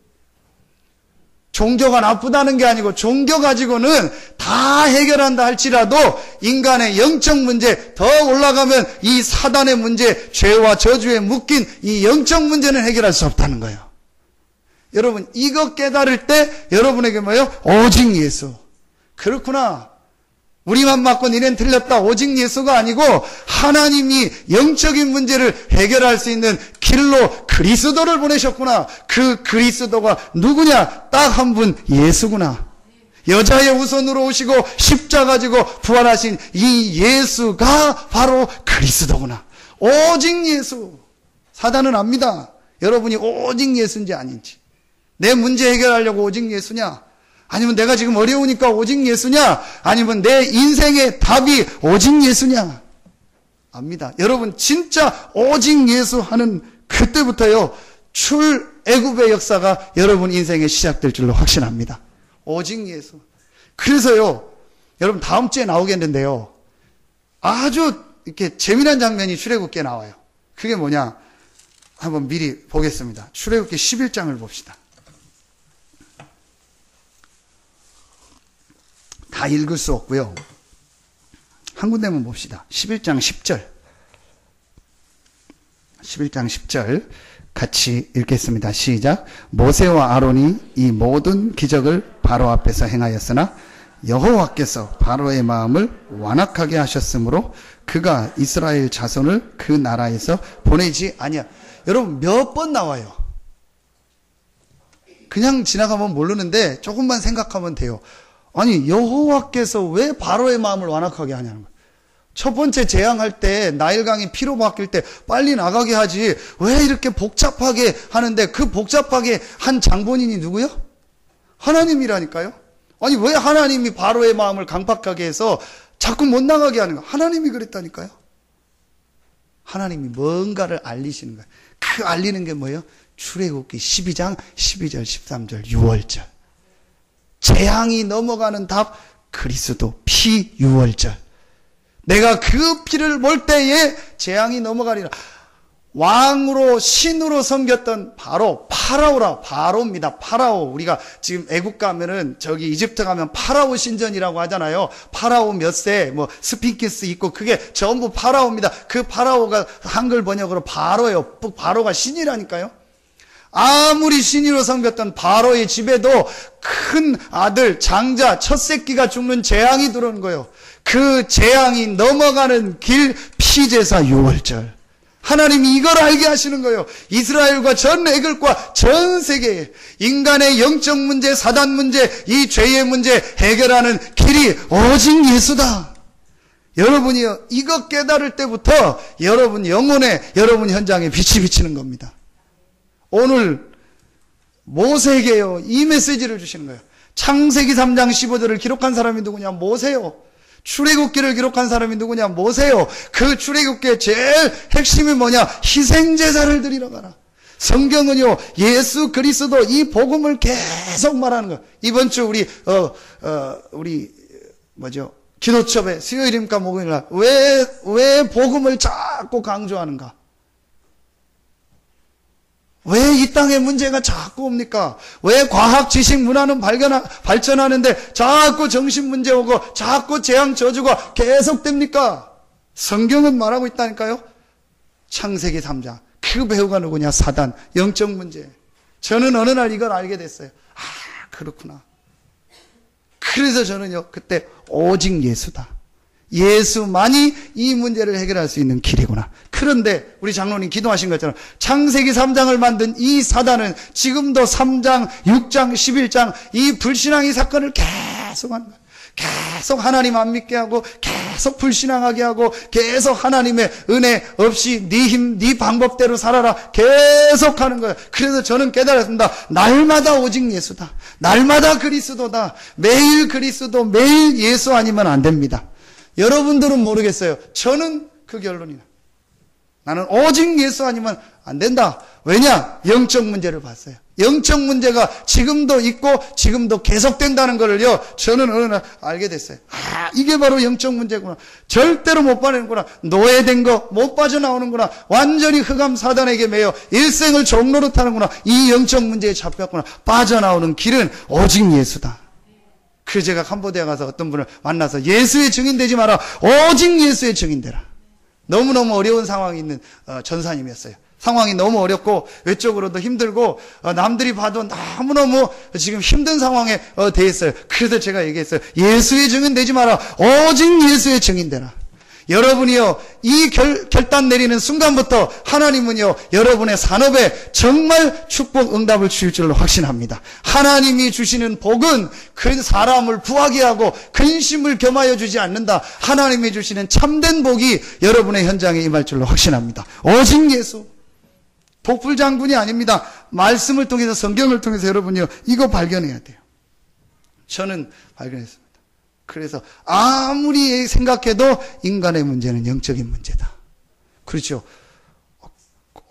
종교가 나쁘다는 게 아니고 종교 가지고는 다 해결한다 할지라도 인간의 영적 문제 더 올라가면 이 사단의 문제, 죄와 저주에 묶인 이 영적 문제는 해결할 수 없다는 거예요. 여러분, 이거 깨달을 때 여러분에게 뭐예요? 오직 예수. 그렇구나. 우리만 맞고 니넨 틀렸다. 오직 예수가 아니고 하나님이 영적인 문제를 해결할 수 있는 길로 그리스도를 보내셨구나. 그 그리스도가 누구냐? 딱 한 분, 예수구나. 여자의 후손으로 오시고 십자가 지고 부활하신 이 예수가 바로 그리스도구나. 오직 예수. 사단은 압니다. 여러분이 오직 예수인지 아닌지. 내 문제 해결하려고 오직 예수냐? 아니면 내가 지금 어려우니까 오직 예수냐? 아니면 내 인생의 답이 오직 예수냐? 압니다. 여러분 진짜 오직 예수 하는 그때부터요. 출애굽의 역사가 여러분 인생에 시작될 줄로 확신합니다. 오직 예수. 그래서요. 여러분 다음 주에 나오겠는데요. 아주 이렇게 재미난 장면이 출애굽기에 나와요. 그게 뭐냐? 한번 미리 보겠습니다. 출애굽기 11장을 봅시다. 다 읽을 수 없고요. 한 군데만 봅시다. 11장 10절. 11장 10절 같이 읽겠습니다. 시작. 모세와 아론이 이 모든 기적을 바로 앞에서 행하였으나 여호와께서 바로의 마음을 완악하게 하셨으므로 그가 이스라엘 자손을 그 나라에서 보내지 아니하. 여러분 몇 번 나와요. 그냥 지나가면 모르는데 조금만 생각하면 돼요. 아니 여호와께서 왜 바로의 마음을 완악하게 하냐는 거예요. 첫 번째 재앙할 때 나일강이 피로 바뀔 때 빨리 나가게 하지 왜 이렇게 복잡하게 하는데 그 복잡하게 한 장본인이 누구요? 하나님이라니까요. 아니 왜 하나님이 바로의 마음을 강팍하게 해서 자꾸 못 나가게 하는 거예요. 하나님이 그랬다니까요. 하나님이 뭔가를 알리시는 거예요. 그 알리는 게 뭐예요? 출애굽기 12장 12절 13절 6월절. 재앙이 넘어가는 답 그리스도 피 6월절. 내가 그 피를 몰 때에 재앙이 넘어가리라. 왕으로 신으로 섬겼던 바로 파라오라. 바로입니다. 파라오. 우리가 지금 애국 가면은 저기 이집트 가면 파라오 신전이라고 하잖아요. 파라오 몇 세 뭐 스핑크스 있고 그게 전부 파라오입니다. 그 파라오가 한글 번역으로 바로예요. 바로가 신이라니까요. 아무리 신이로 섬겼던 바로의 집에도 큰 아들, 장자, 첫 새끼가 죽는 재앙이 들어오는 거예요. 그 재앙이 넘어가는 길 피제사 6월절. 하나님이 이걸 알게 하시는 거예요. 이스라엘과 전 애국과 전 세계에 인간의 영적 문제, 사단 문제, 이 죄의 문제 해결하는 길이 오직 예수다. 여러분이요, 이거 깨달을 때부터 여러분 영혼에, 여러분 현장에 빛이 비치는 겁니다. 오늘 모세에게요 이 메시지를 주시는 거예요. 창세기 3장 15절을 기록한 사람이 누구냐? 모세요. 출애굽기를 기록한 사람이 누구냐? 모세요. 그 출애굽기의 제일 핵심이 뭐냐? 희생제사를 드리러 가라. 성경은요, 예수 그리스도 이 복음을 계속 말하는 거예요. 이번 주 우리 기도첩에 수요일입니까? 목요일날. 왜 복음을 자꾸 강조하는가? 왜 이 땅의 문제가 자꾸 옵니까? 왜 과학, 지식, 문화는 발전하는데 자꾸 정신 문제 오고 자꾸 재앙 저주가 계속됩니까? 성경은 말하고 있다니까요. 창세기 3장. 그 배우가 누구냐? 사단. 영적 문제. 저는 어느 날 이걸 알게 됐어요. 그렇구나. 그래서 저는요, 그때 오직 예수다. 예수만이 이 문제를 해결할 수 있는 길이구나. 그런데 우리 장로님 기도하신 것처럼 창세기 3장을 만든 이 사단은 지금도 3장, 6장, 11장 이 불신앙의 사건을 계속하는 거예요. 계속 하나님 안 믿게 하고 계속 불신앙하게 하고 계속 하나님의 은혜 없이 네 힘, 네 방법대로 살아라 계속 하는 거예요. 그래서 저는 깨달았습니다. 날마다 오직 예수다. 날마다 그리스도다. 매일 그리스도, 매일 예수 아니면 안 됩니다. 여러분들은 모르겠어요. 저는 그 결론이에요. 나는 오직 예수 아니면 안 된다. 왜냐? 영적 문제를 봤어요. 영적 문제가 지금도 있고 지금도 계속된다는 것을요, 저는 어느 날 알게 됐어요. 이게 바로 영적 문제구나. 절대로 못 빠내는구나. 노예된 거 못 빠져나오는구나. 완전히 흑암 사단에게 매여 일생을 종로로 타는구나. 이 영적 문제에 잡혔구나. 빠져나오는 길은 오직 예수다. 그래서 제가 캄보디아 가서 어떤 분을 만나서 예수의 증인 되지 마라. 오직 예수의 증인 되라. 너무너무 어려운 상황이 있는 전사님이었어요. 상황이 너무 어렵고 외적으로도 힘들고 남들이 봐도 너무너무 지금 힘든 상황에 돼 있어요. 그래서 제가 얘기했어요. 예수의 증인 되지 마라. 오직 예수의 증인 되라. 여러분이요, 이 결단 내리는 순간부터 하나님은요, 여러분의 산업에 정말 축복 응답을 주실 줄로 확신합니다. 하나님이 주시는 복은 그 사람을 부하게 하고 근심을 겸하여 주지 않는다. 하나님이 주시는 참된 복이 여러분의 현장에 임할 줄로 확신합니다. 오직 예수. 복불장군이 아닙니다. 말씀을 통해서, 성경을 통해서 여러분이요, 이거 발견해야 돼요. 저는 발견했습니다. 그래서 아무리 생각해도 인간의 문제는 영적인 문제다. 그렇죠.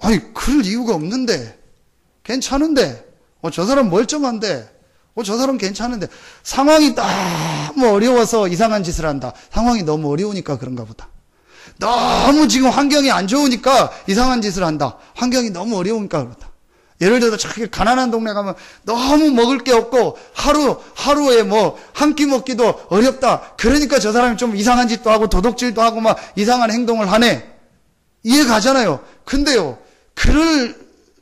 아니, 그럴 이유가 없는데, 괜찮은데, 저 사람 멀쩡한데, 저 사람 괜찮은데, 상황이 너무 어려워서 이상한 짓을 한다. 상황이 너무 어려우니까 그런가 보다. 너무 지금 환경이 안 좋으니까 이상한 짓을 한다. 환경이 너무 어려우니까 그렇다. 예를 들어서 저렇게 가난한 동네 가면 너무 먹을 게 없고 하루에 한 끼 먹기도 어렵다. 그러니까 저 사람이 좀 이상한 짓도 하고 도둑질도 하고 막 이상한 행동을 하네. 이해 가잖아요. 근데요, 그럴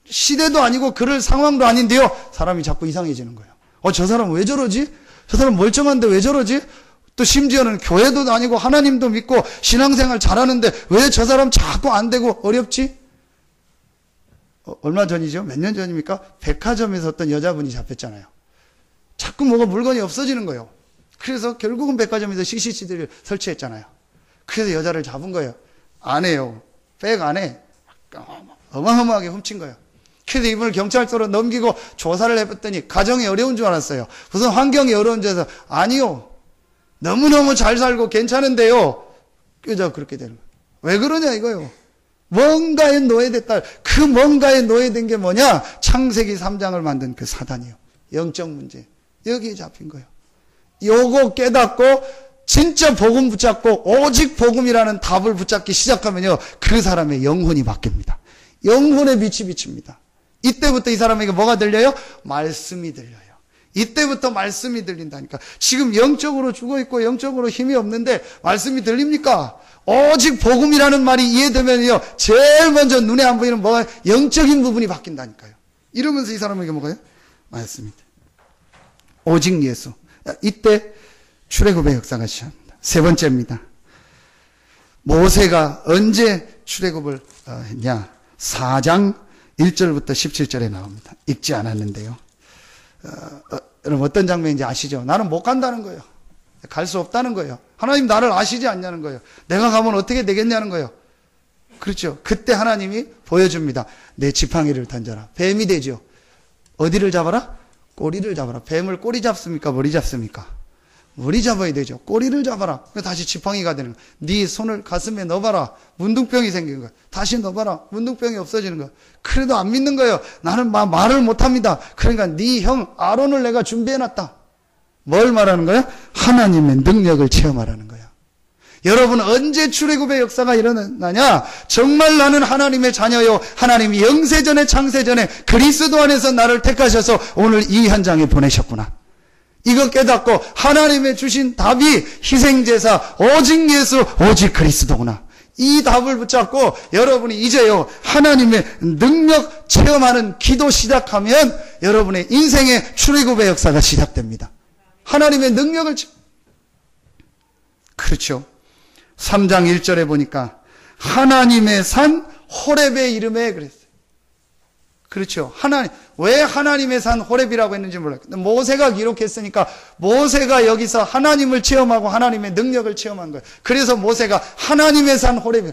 시대도 아니고 그럴 상황도 아닌데요, 사람이 자꾸 이상해지는 거예요. 저 사람 왜 저러지? 저 사람 멀쩡한데 왜 저러지? 또 심지어는 교회도 다니고 하나님도 믿고 신앙생활 잘하는데 왜 저 사람 자꾸 안 되고 어렵지? 얼마 전이죠? 몇 년 전입니까? 백화점에서 어떤 여자분이 잡혔잖아요. 자꾸 뭐가 물건이 없어지는 거예요. 그래서 결국은 백화점에서 CCTV를 설치했잖아요. 그래서 여자를 잡은 거예요. 안에요. 백 안에 어마어마하게 훔친 거예요. 그래서 이분을 경찰서로 넘기고 조사를 해봤더니 가정이 어려운 줄 알았어요. 무슨 환경이 어려운 줄 알아서 아니요. 너무너무 잘 살고 괜찮은데요. 그저 그렇게 되는 거예요. 왜 그러냐 이거요. 뭔가에 노예됐다. 그 뭔가에 노예된 게 뭐냐? 창세기 3장을 만든 그 사단이요. 영적 문제. 여기에 잡힌 거예요. 요거 깨닫고 진짜 복음 붙잡고 오직 복음이라는 답을 붙잡기 시작하면요, 그 사람의 영혼이 바뀝니다. 영혼의 빛이 비칩니다. 이때부터 이 사람에게 뭐가 들려요? 말씀이 들려요. 이때부터 말씀이 들린다니까. 지금 영적으로 죽어있고 영적으로 힘이 없는데 말씀이 들립니까? 오직 복음이라는 말이 이해되면요, 제일 먼저 눈에 안 보이는 뭐가 영적인 부분이 바뀐다니까요. 이러면서 이 사람에게 뭐가요? 말씀이 돼. 오직 예수. 이때 출애굽의 역사가 시작합니다. 세 번째입니다. 모세가 언제 출애굽을 했냐? 4장 1절부터 17절에 나옵니다. 읽지 않았는데요. 여러분 어떤 장면인지 아시죠? 나는 못 간다는 거예요. 갈 수 없다는 거예요. 하나님 나를 아시지 않냐는 거예요. 내가 가면 어떻게 되겠냐는 거예요. 그렇죠. 그때 하나님이 보여줍니다. 내 지팡이를 던져라. 뱀이 되죠. 어디를 잡아라? 꼬리를 잡아라. 뱀을 꼬리 잡습니까? 머리 잡습니까? 머리 잡아야 되죠. 꼬리를 잡아라. 다시 지팡이가 되는 거야. 네 손을 가슴에 넣어봐라. 문둥병이 생기는 거야. 다시 넣어봐라. 문둥병이 없어지는 거야. 그래도 안 믿는 거예요. 나는 말을 못합니다. 그러니까 네 형 아론을 내가 준비해놨다. 뭘 말하는 거야? 하나님의 능력을 체험하라는 거야. 여러분, 언제 출애굽의 역사가 일어나냐? 정말 나는 하나님의 자녀요, 하나님이 영세전에 창세전에 그리스도 안에서 나를 택하셔서 오늘 이 현장에 보내셨구나. 이거 깨닫고 하나님의 주신 답이 희생제사 오직 예수 오직 그리스도구나. 이 답을 붙잡고 여러분이 이제요 하나님의 능력 체험하는 기도 시작하면 여러분의 인생의 출애굽의 역사가 시작됩니다. 하나님의 능력을 그렇죠. 3장 1절에 보니까 하나님의 산 호렙의 이름에 그랬어요. 그렇죠. 왜 하나님의 산 호렙이라고 했는지 몰라요. 근데 모세가 기록했으니까 모세가 여기서 하나님을 체험하고 하나님의 능력을 체험한 거예요. 그래서 모세가 하나님의 산 호렙.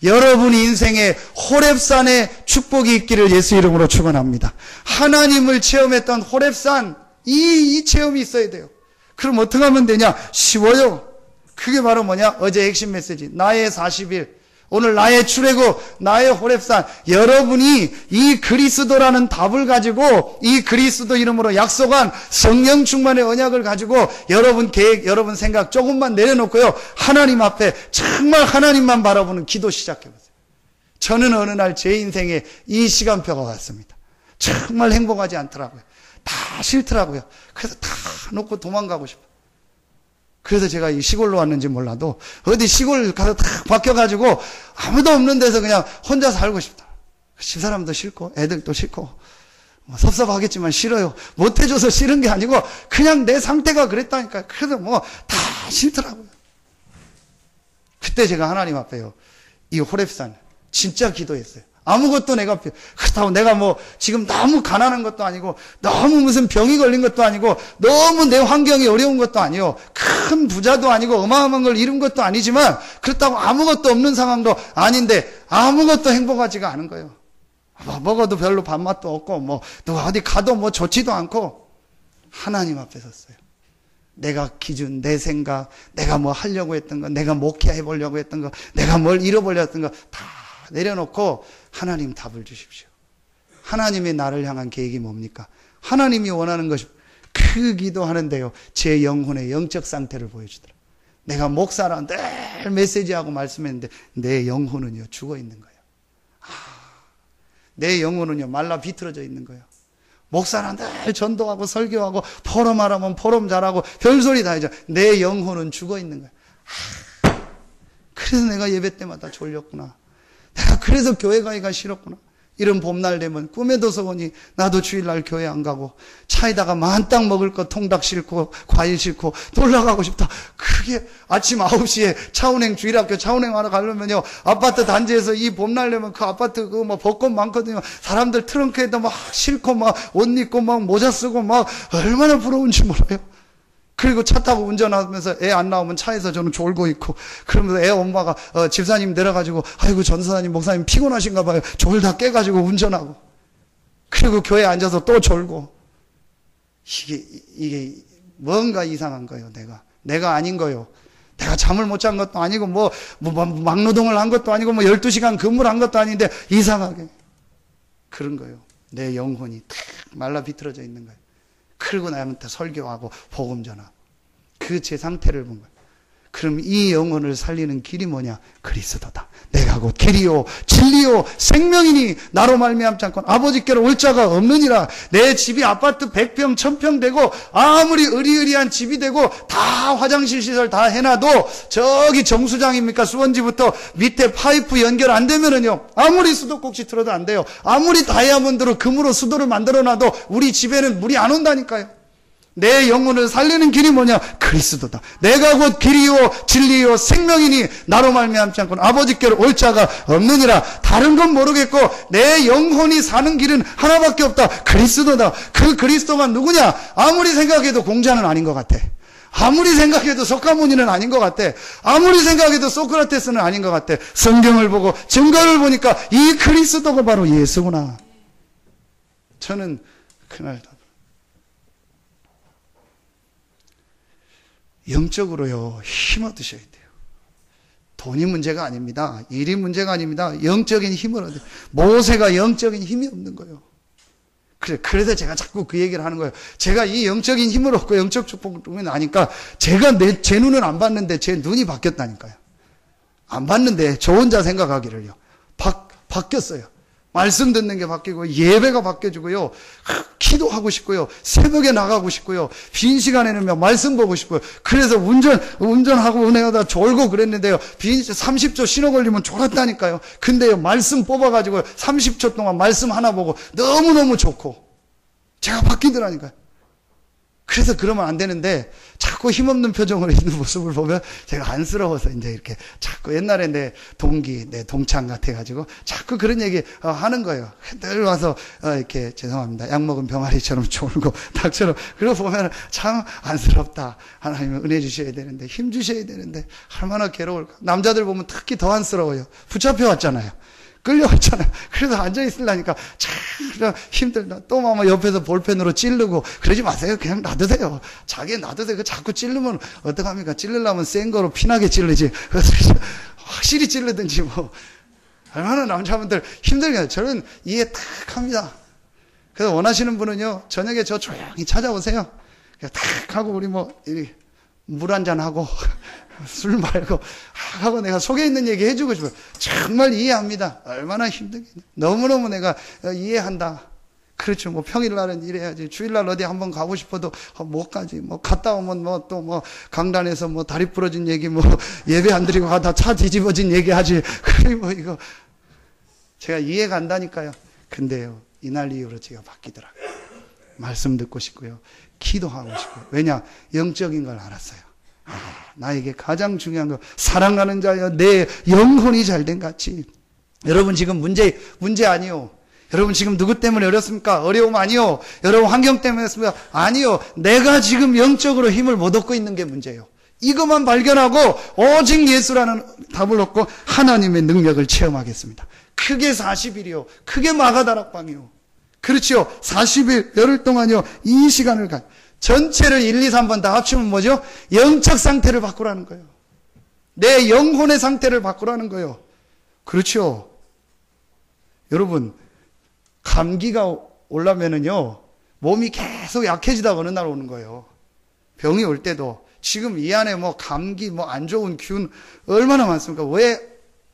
여러분 인생에 호렙산에 축복이 있기를 예수 이름으로 축원합니다. 하나님을 체험했던 호렙산 이 체험이 있어야 돼요. 그럼 어떻게 하면 되냐? 쉬워요. 그게 바로 뭐냐? 어제 핵심 메시지. 나의 40일. 오늘 나의 출애굽, 나의 호렙산. 여러분이 이 그리스도라는 답을 가지고 이 그리스도 이름으로 약속한 성령 충만의 언약을 가지고 여러분 계획, 여러분 생각 조금만 내려놓고요. 하나님 앞에 정말 하나님만 바라보는 기도 시작해보세요. 저는 어느 날 제 인생에 이 시간표가 왔습니다. 정말 행복하지 않더라고요. 다 싫더라고요. 그래서 다 놓고 도망가고 싶어요. 그래서 제가 이 시골로 왔는지 몰라도 어디 시골 가서 딱 바뀌어가지고 아무도 없는 데서 그냥 혼자 살고 싶다. 집사람도 싫고 애들도 싫고 뭐 섭섭하겠지만 싫어요. 못해줘서 싫은 게 아니고 그냥 내 상태가 그랬다니까요. 그래서 뭐 다 싫더라고요. 그때 제가 하나님 앞에요 이 호렙산 진짜 기도했어요. 아무것도 그렇다고 내가 뭐 지금 너무 가난한 것도 아니고 너무 무슨 병이 걸린 것도 아니고 너무 내 환경이 어려운 것도 아니요. 큰 부자도 아니고 어마어마한 걸 이룬 것도 아니지만 그렇다고 아무것도 없는 상황도 아닌데 아무것도 행복하지가 않은 거예요. 뭐 먹어도 별로 밥맛도 없고 뭐 누가 어디 가도 뭐 좋지도 않고 하나님 앞에 섰어요. 내가 기준, 내 생각, 내가 뭐 하려고 했던 거, 내가 목회해 보려고 했던 거, 내가 뭘 잃어보려고 했던 거 다 내려놓고 하나님 답을 주십시오. 하나님의 나를 향한 계획이 뭡니까? 하나님이 원하는 것이 그 기도하는데요. 제 영혼의 영적 상태를 보여주더라. 내가 목사라 늘 메시지하고 말씀했는데 내 영혼은요 죽어 있는 거예요. 내 영혼은요 말라 비틀어져 있는 거예요. 목사라 늘 전도하고 설교하고 포럼하라면 포럼 잘하고 별소리 다 해줘. 내 영혼은 죽어 있는 거예요. 그래서 내가 예배 때마다 졸렸구나. 내가 그래서 교회 가기가 싫었구나. 이런 봄날 되면 꿈에도 서보니 나도 주일날 교회 안 가고 차에다가 만땅 먹을 거 통닭 싫고 과일 싫고 놀러 가고 싶다. 그게 아침 9시에 차운행 주일학교 차운행 하러 가려면요 아파트 단지에서 이 봄날 되면 그 아파트 그 뭐 벚꽃 많거든요. 사람들 트렁크에다 막 싣고 막 옷 입고 막 모자 쓰고 막 얼마나 부러운지 몰라요. 그리고 차 타고 운전하면서 애 안 나오면 차에서 저는 졸고 있고 그러면서 애 엄마가 집사님 내려가지고 아이고 전사님 목사님 피곤하신가 봐요. 졸다 깨가지고 운전하고 그리고 교회에 앉아서 또 졸고 이게 뭔가 이상한 거예요. 내가 아닌 거예요. 내가 잠을 못 잔 것도 아니고 뭐 막노동을 한 것도 아니고 뭐 12시간 근무를 한 것도 아닌데 이상하게 그런 거예요. 내 영혼이 탁 말라 비틀어져 있는 거예요. 그리고 나한테 설교하고 복음 전하고 그 제 상태를 본 거예요. 그럼 이 영혼을 살리는 길이 뭐냐? 그리스도다. 내가 곧 길이요 진리요 생명이니 나로 말미암지 않고 아버지께로 올 자가 없느니라. 내 집이 아파트 100평 1000평 되고 아무리 의리의리한 집이 되고 다 화장실 시설 다 해놔도 저기 정수장입니까? 수원지부터 밑에 파이프 연결 안 되면은요 아무리 수도꼭지 틀어도 안 돼요. 아무리 다이아몬드로 금으로 수도를 만들어놔도 우리 집에는 물이 안 온다니까요. 내 영혼을 살리는 길이 뭐냐? 그리스도다. 내가 곧 길이요 진리요 생명이니 나로 말미암지 않고는 아버지께로 올 자가 없느니라. 다른 건 모르겠고 내 영혼이 사는 길은 하나밖에 없다. 그리스도다. 그 그리스도가 누구냐? 아무리 생각해도 공자는 아닌 것 같아. 아무리 생각해도 석가모니는 아닌 것 같아. 아무리 생각해도 소크라테스는 아닌 것 같아. 성경을 보고 증거를 보니까 이 그리스도가 바로 예수구나. 저는 그날 영적으로요, 힘 얻으셔야 돼요. 돈이 문제가 아닙니다. 일이 문제가 아닙니다. 영적인 힘을 얻어요. 모세가 영적인 힘이 없는 거예요. 그래서 제가 자꾸 그 얘기를 하는 거예요. 제가 이 영적인 힘을 얻고 영적 축복을 나니까 제가 제 눈은 안 봤는데 제 눈이 바뀌었다니까요. 안 봤는데 저 혼자 생각하기를요. 바뀌었어요. 말씀 듣는 게 바뀌고 예배가 바뀌어지고요. 기도하고 싶고요. 새벽에 나가고 싶고요. 빈 시간에는 말씀 보고 싶고요. 그래서 운전하고 은행하다 졸고 그랬는데요. 30초 신호 걸리면 졸았다니까요. 근데요, 말씀 뽑아가지고 30초 동안 말씀 하나 보고 너무너무 좋고 제가 바뀌더라니까요. 그래서 그러면 안 되는데 자꾸 힘없는 표정으로 있는 모습을 보면 제가 안쓰러워서 이제 이렇게 자꾸 옛날에 내 동기, 내 동창 같아가지고 자꾸 그런 얘기 하는 거예요. 늘 와서 이렇게 죄송합니다. 약 먹은 병아리처럼 졸고 닭처럼 그러고 보면 참 안쓰럽다. 하나님은 은혜 주셔야 되는데 힘 주셔야 되는데 얼마나 괴로울까. 남자들 보면 특히 더 안쓰러워요. 붙잡혀 왔잖아요. 끌려왔잖아요. 그래서 앉아있으려니까 참 힘들다. 또 막 옆에서 볼펜으로 찌르고 그러지 마세요. 그냥 놔두세요. 자기 놔두세요. 자꾸 찌르면 어떡합니까? 찌르려면 센 거로 피나게 찌르지. 확실히 찌르든지 뭐. 얼마나 남자분들 힘들게. 저는 이해 딱 합니다. 그래서 원하시는 분은요, 저녁에 저 조용히 찾아오세요. 그냥 딱 하고 우리 물 한잔 하고 술 말고 하고 내가 속에 있는 얘기 해주고 싶어요. 정말 이해합니다. 얼마나 힘들겠냐. 너무너무 내가 이해한다. 그렇죠. 평일날은 이래야지. 주일날 어디 한번 가고 싶어도 못 가지. 갔다 오면 또 강단에서 다리 부러진 얘기 예배 안 드리고 가다 차 뒤집어진 얘기 하지. 그리고 이거 제가 이해 간다니까요. 근데요, 이날 이후로 제가 바뀌더라고요. 말씀 듣고 싶고요. 기도하고 싶고요. 왜냐? 영적인 걸 알았어요. 나에게 가장 중요한 거 사랑하는 자여 내 영혼이 잘된 같이. 여러분 지금 문제 아니요. 여러분 지금 누구 때문에 어렵습니까? 어려움 아니요. 여러분 환경 때문에 어렵습니까? 아니요. 내가 지금 영적으로 힘을 못 얻고 있는 게 문제예요. 이것만 발견하고 오직 예수라는 답을 얻고 하나님의 능력을 체험하겠습니다. 크게 40일이요. 크게 마가다락방이요. 그렇죠. 40일 열흘 동안요. 이 시간을 전체를 1, 2, 3번 다 합치면 뭐죠? 영적 상태를 바꾸라는 거예요. 내 영혼의 상태를 바꾸라는 거예요. 그렇죠. 여러분, 감기가 올라면은요, 몸이 계속 약해지다가 어느 날 오는 거예요. 병이 올 때도. 지금 이 안에 감기, 안 좋은 균 얼마나 많습니까? 왜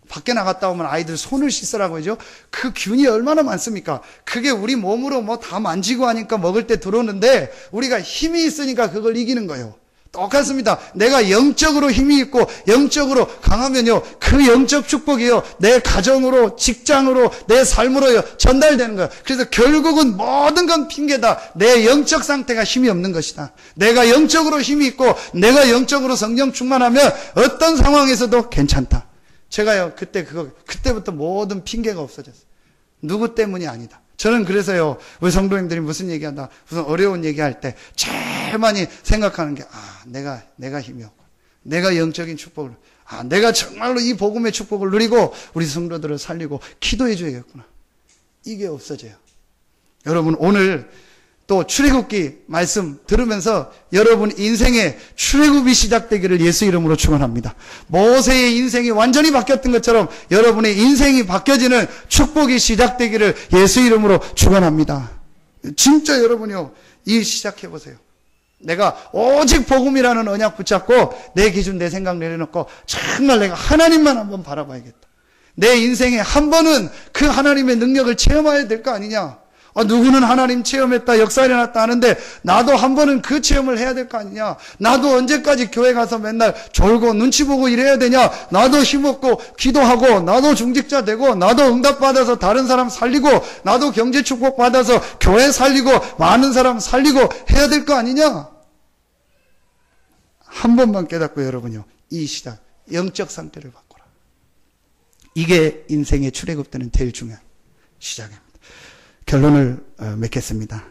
밖에 나갔다 오면 아이들 손을 씻으라고 하죠? 그 균이 얼마나 많습니까? 그게 우리 몸으로 다 만지고 하니까 먹을 때 들어오는데 우리가 힘이 있으니까 그걸 이기는 거예요. 똑같습니다. 내가 영적으로 힘이 있고 영적으로 강하면요, 그 영적 축복이요, 내 가정으로, 직장으로, 내 삶으로요, 전달되는 거예요. 그래서 결국은 모든 건 핑계다. 내 영적 상태가 힘이 없는 것이다. 내가 영적으로 힘이 있고 내가 영적으로 성령 충만하면 어떤 상황에서도 괜찮다. 제가요, 그때부터 모든 핑계가 없어졌어요. 누구 때문이 아니다. 저는 그래서요, 우리 성도님들이 무슨 얘기한다, 무슨 어려운 얘기할 때 제일 많이 생각하는 게, 내가 힘이 없고, 내가 영적인 축복을, 내가 정말로 이 복음의 축복을 누리고 우리 성도들을 살리고 기도해 줘야겠구나. 이게 없어져요. 여러분, 오늘 또 출애굽기 말씀 들으면서 여러분 인생의 출애굽이 시작되기를 예수 이름으로 축원합니다. 모세의 인생이 완전히 바뀌었던 것처럼 여러분의 인생이 바뀌어지는 축복이 시작되기를 예수 이름으로 축원합니다. 진짜 여러분이요, 이 시작해보세요. 내가 오직 복음이라는 언약 붙잡고 내 기준, 내 생각 내려놓고 정말 내가 하나님만 한번 바라봐야겠다. 내 인생에 한 번은 그 하나님의 능력을 체험해야 될 거 아니냐. 누구는 하나님 체험했다, 역사 일어났다 하는데 나도 한 번은 그 체험을 해야 될 거 아니냐. 나도 언제까지 교회 가서 맨날 졸고 눈치 보고 이래야 되냐. 나도 힘없고 기도하고 나도 중직자 되고 나도 응답받아서 다른 사람 살리고 나도 경제 축복 받아서 교회 살리고 많은 사람 살리고 해야 될 거 아니냐. 한 번만 깨닫고 여러분요, 이 시작, 영적 상태를 바꾸라. 이게 인생의 출애굽 때는 제일 중요한 시작입니다. 결론을 맺겠습니다.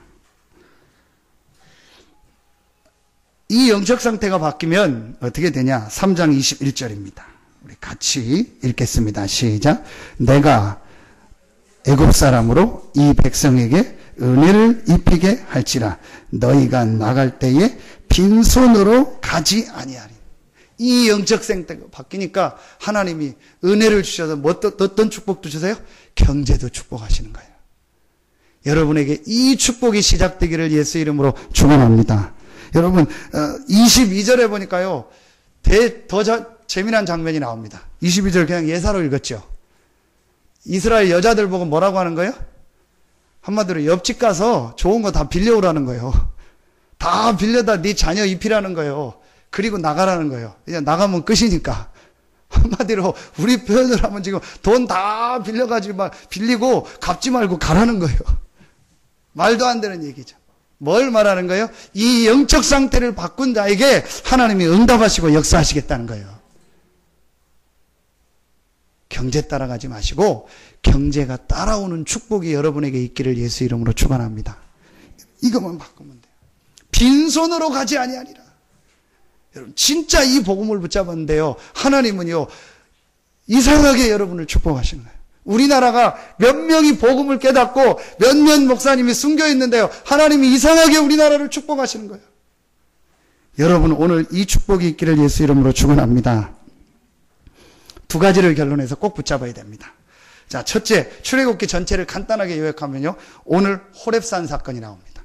이 영적 상태가 바뀌면 어떻게 되냐? 3장 21절입니다. 우리 같이 읽겠습니다. 시작. 내가 애굽 사람으로 이 백성에게 은혜를 입히게 할지라. 너희가 나갈 때에 빈손으로 가지 아니하리. 이 영적 생태가 바뀌니까 하나님이 은혜를 주셔서 어떤 축복도 주세요? 경제도 축복하시는 거예요. 여러분에게 이 축복이 시작되기를 예수 이름으로 축원합니다. 여러분 22절에 보니까요. 더 재미난 장면이 나옵니다. 22절 그냥 예사로 읽었죠. 이스라엘 여자들 보고 뭐라고 하는 거예요? 한마디로 옆집 가서 좋은 거 다 빌려오라는 거예요. 다 빌려다 네 자녀 입히라는 거예요. 그리고 나가라는 거예요. 그냥 나가면 끝이니까. 한마디로 우리 표현을 하면 지금 돈 다 빌려가지고 막 빌리고 갚지 말고 가라는 거예요. 말도 안 되는 얘기죠. 뭘 말하는 거예요? 이 영적 상태를 바꾼 자에게 하나님이 응답하시고 역사하시겠다는 거예요. 경제 따라가지 마시고 경제가 따라오는 축복이 여러분에게 있기를 예수 이름으로 축원합니다. 이것만 바꾸면 돼요. 빈손으로 가지 아니하리라. 여러분 진짜 이 복음을 붙잡았는데요. 하나님은요 이상하게 여러분을 축복하시는 거예요. 우리나라가 몇 명이 복음을 깨닫고 몇몇 목사님이 숨겨 있는데요. 하나님이 이상하게 우리나라를 축복하시는 거예요. 여러분 오늘 이 축복이 있기를 예수 이름으로 축원합니다. 두 가지를 결론해서 꼭 붙잡아야 됩니다. 자, 첫째, 출애굽기 전체를 간단하게 요약하면요. 오늘 호렙산 사건이 나옵니다.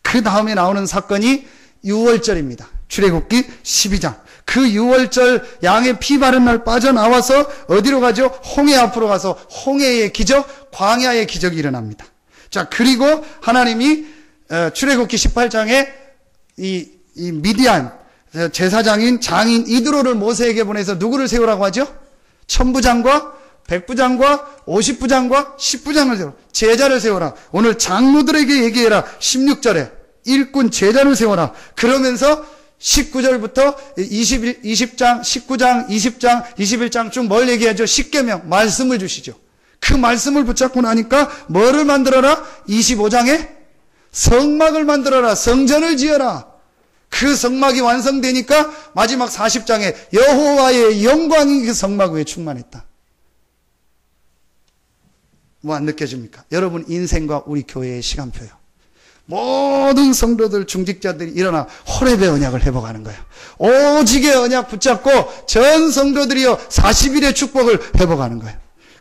그 다음에 나오는 사건이 유월절입니다. 출애굽기 12장. 그 유월절 양의 피 바른 날 빠져나와서 어디로 가죠? 홍해 앞으로 가서 홍해의 기적, 광야의 기적이 일어납니다. 자, 그리고 하나님이 출애굽기 18장에 이 미디안 제사장인 장인 이드로를 모세에게 보내서 누구를 세우라고 하죠? 천부장과 백부장과 50부장과 10부장을 세우라. 제자를 세워라. 오늘 장로들에게 얘기해라. 16절에 일꾼 제자를 세워라. 그러면서 19절부터 20장, 19장, 20장, 21장 쭉 뭘 얘기하죠? 십계명, 말씀을 주시죠. 그 말씀을 붙잡고 나니까 뭐를 만들어라? 25장에 성막을 만들어라. 성전을 지어라. 그 성막이 완성되니까 마지막 40장에 여호와의 영광이 그 성막 위에 충만했다. 뭐 안 느껴집니까? 여러분 인생과 우리 교회의 시간표요. 모든 성도들 중직자들이 일어나 호렙의 언약을 회복하는 거예요. 오직의 언약 붙잡고 전 성도들이요 40일의 축복을 회복하는 거예요.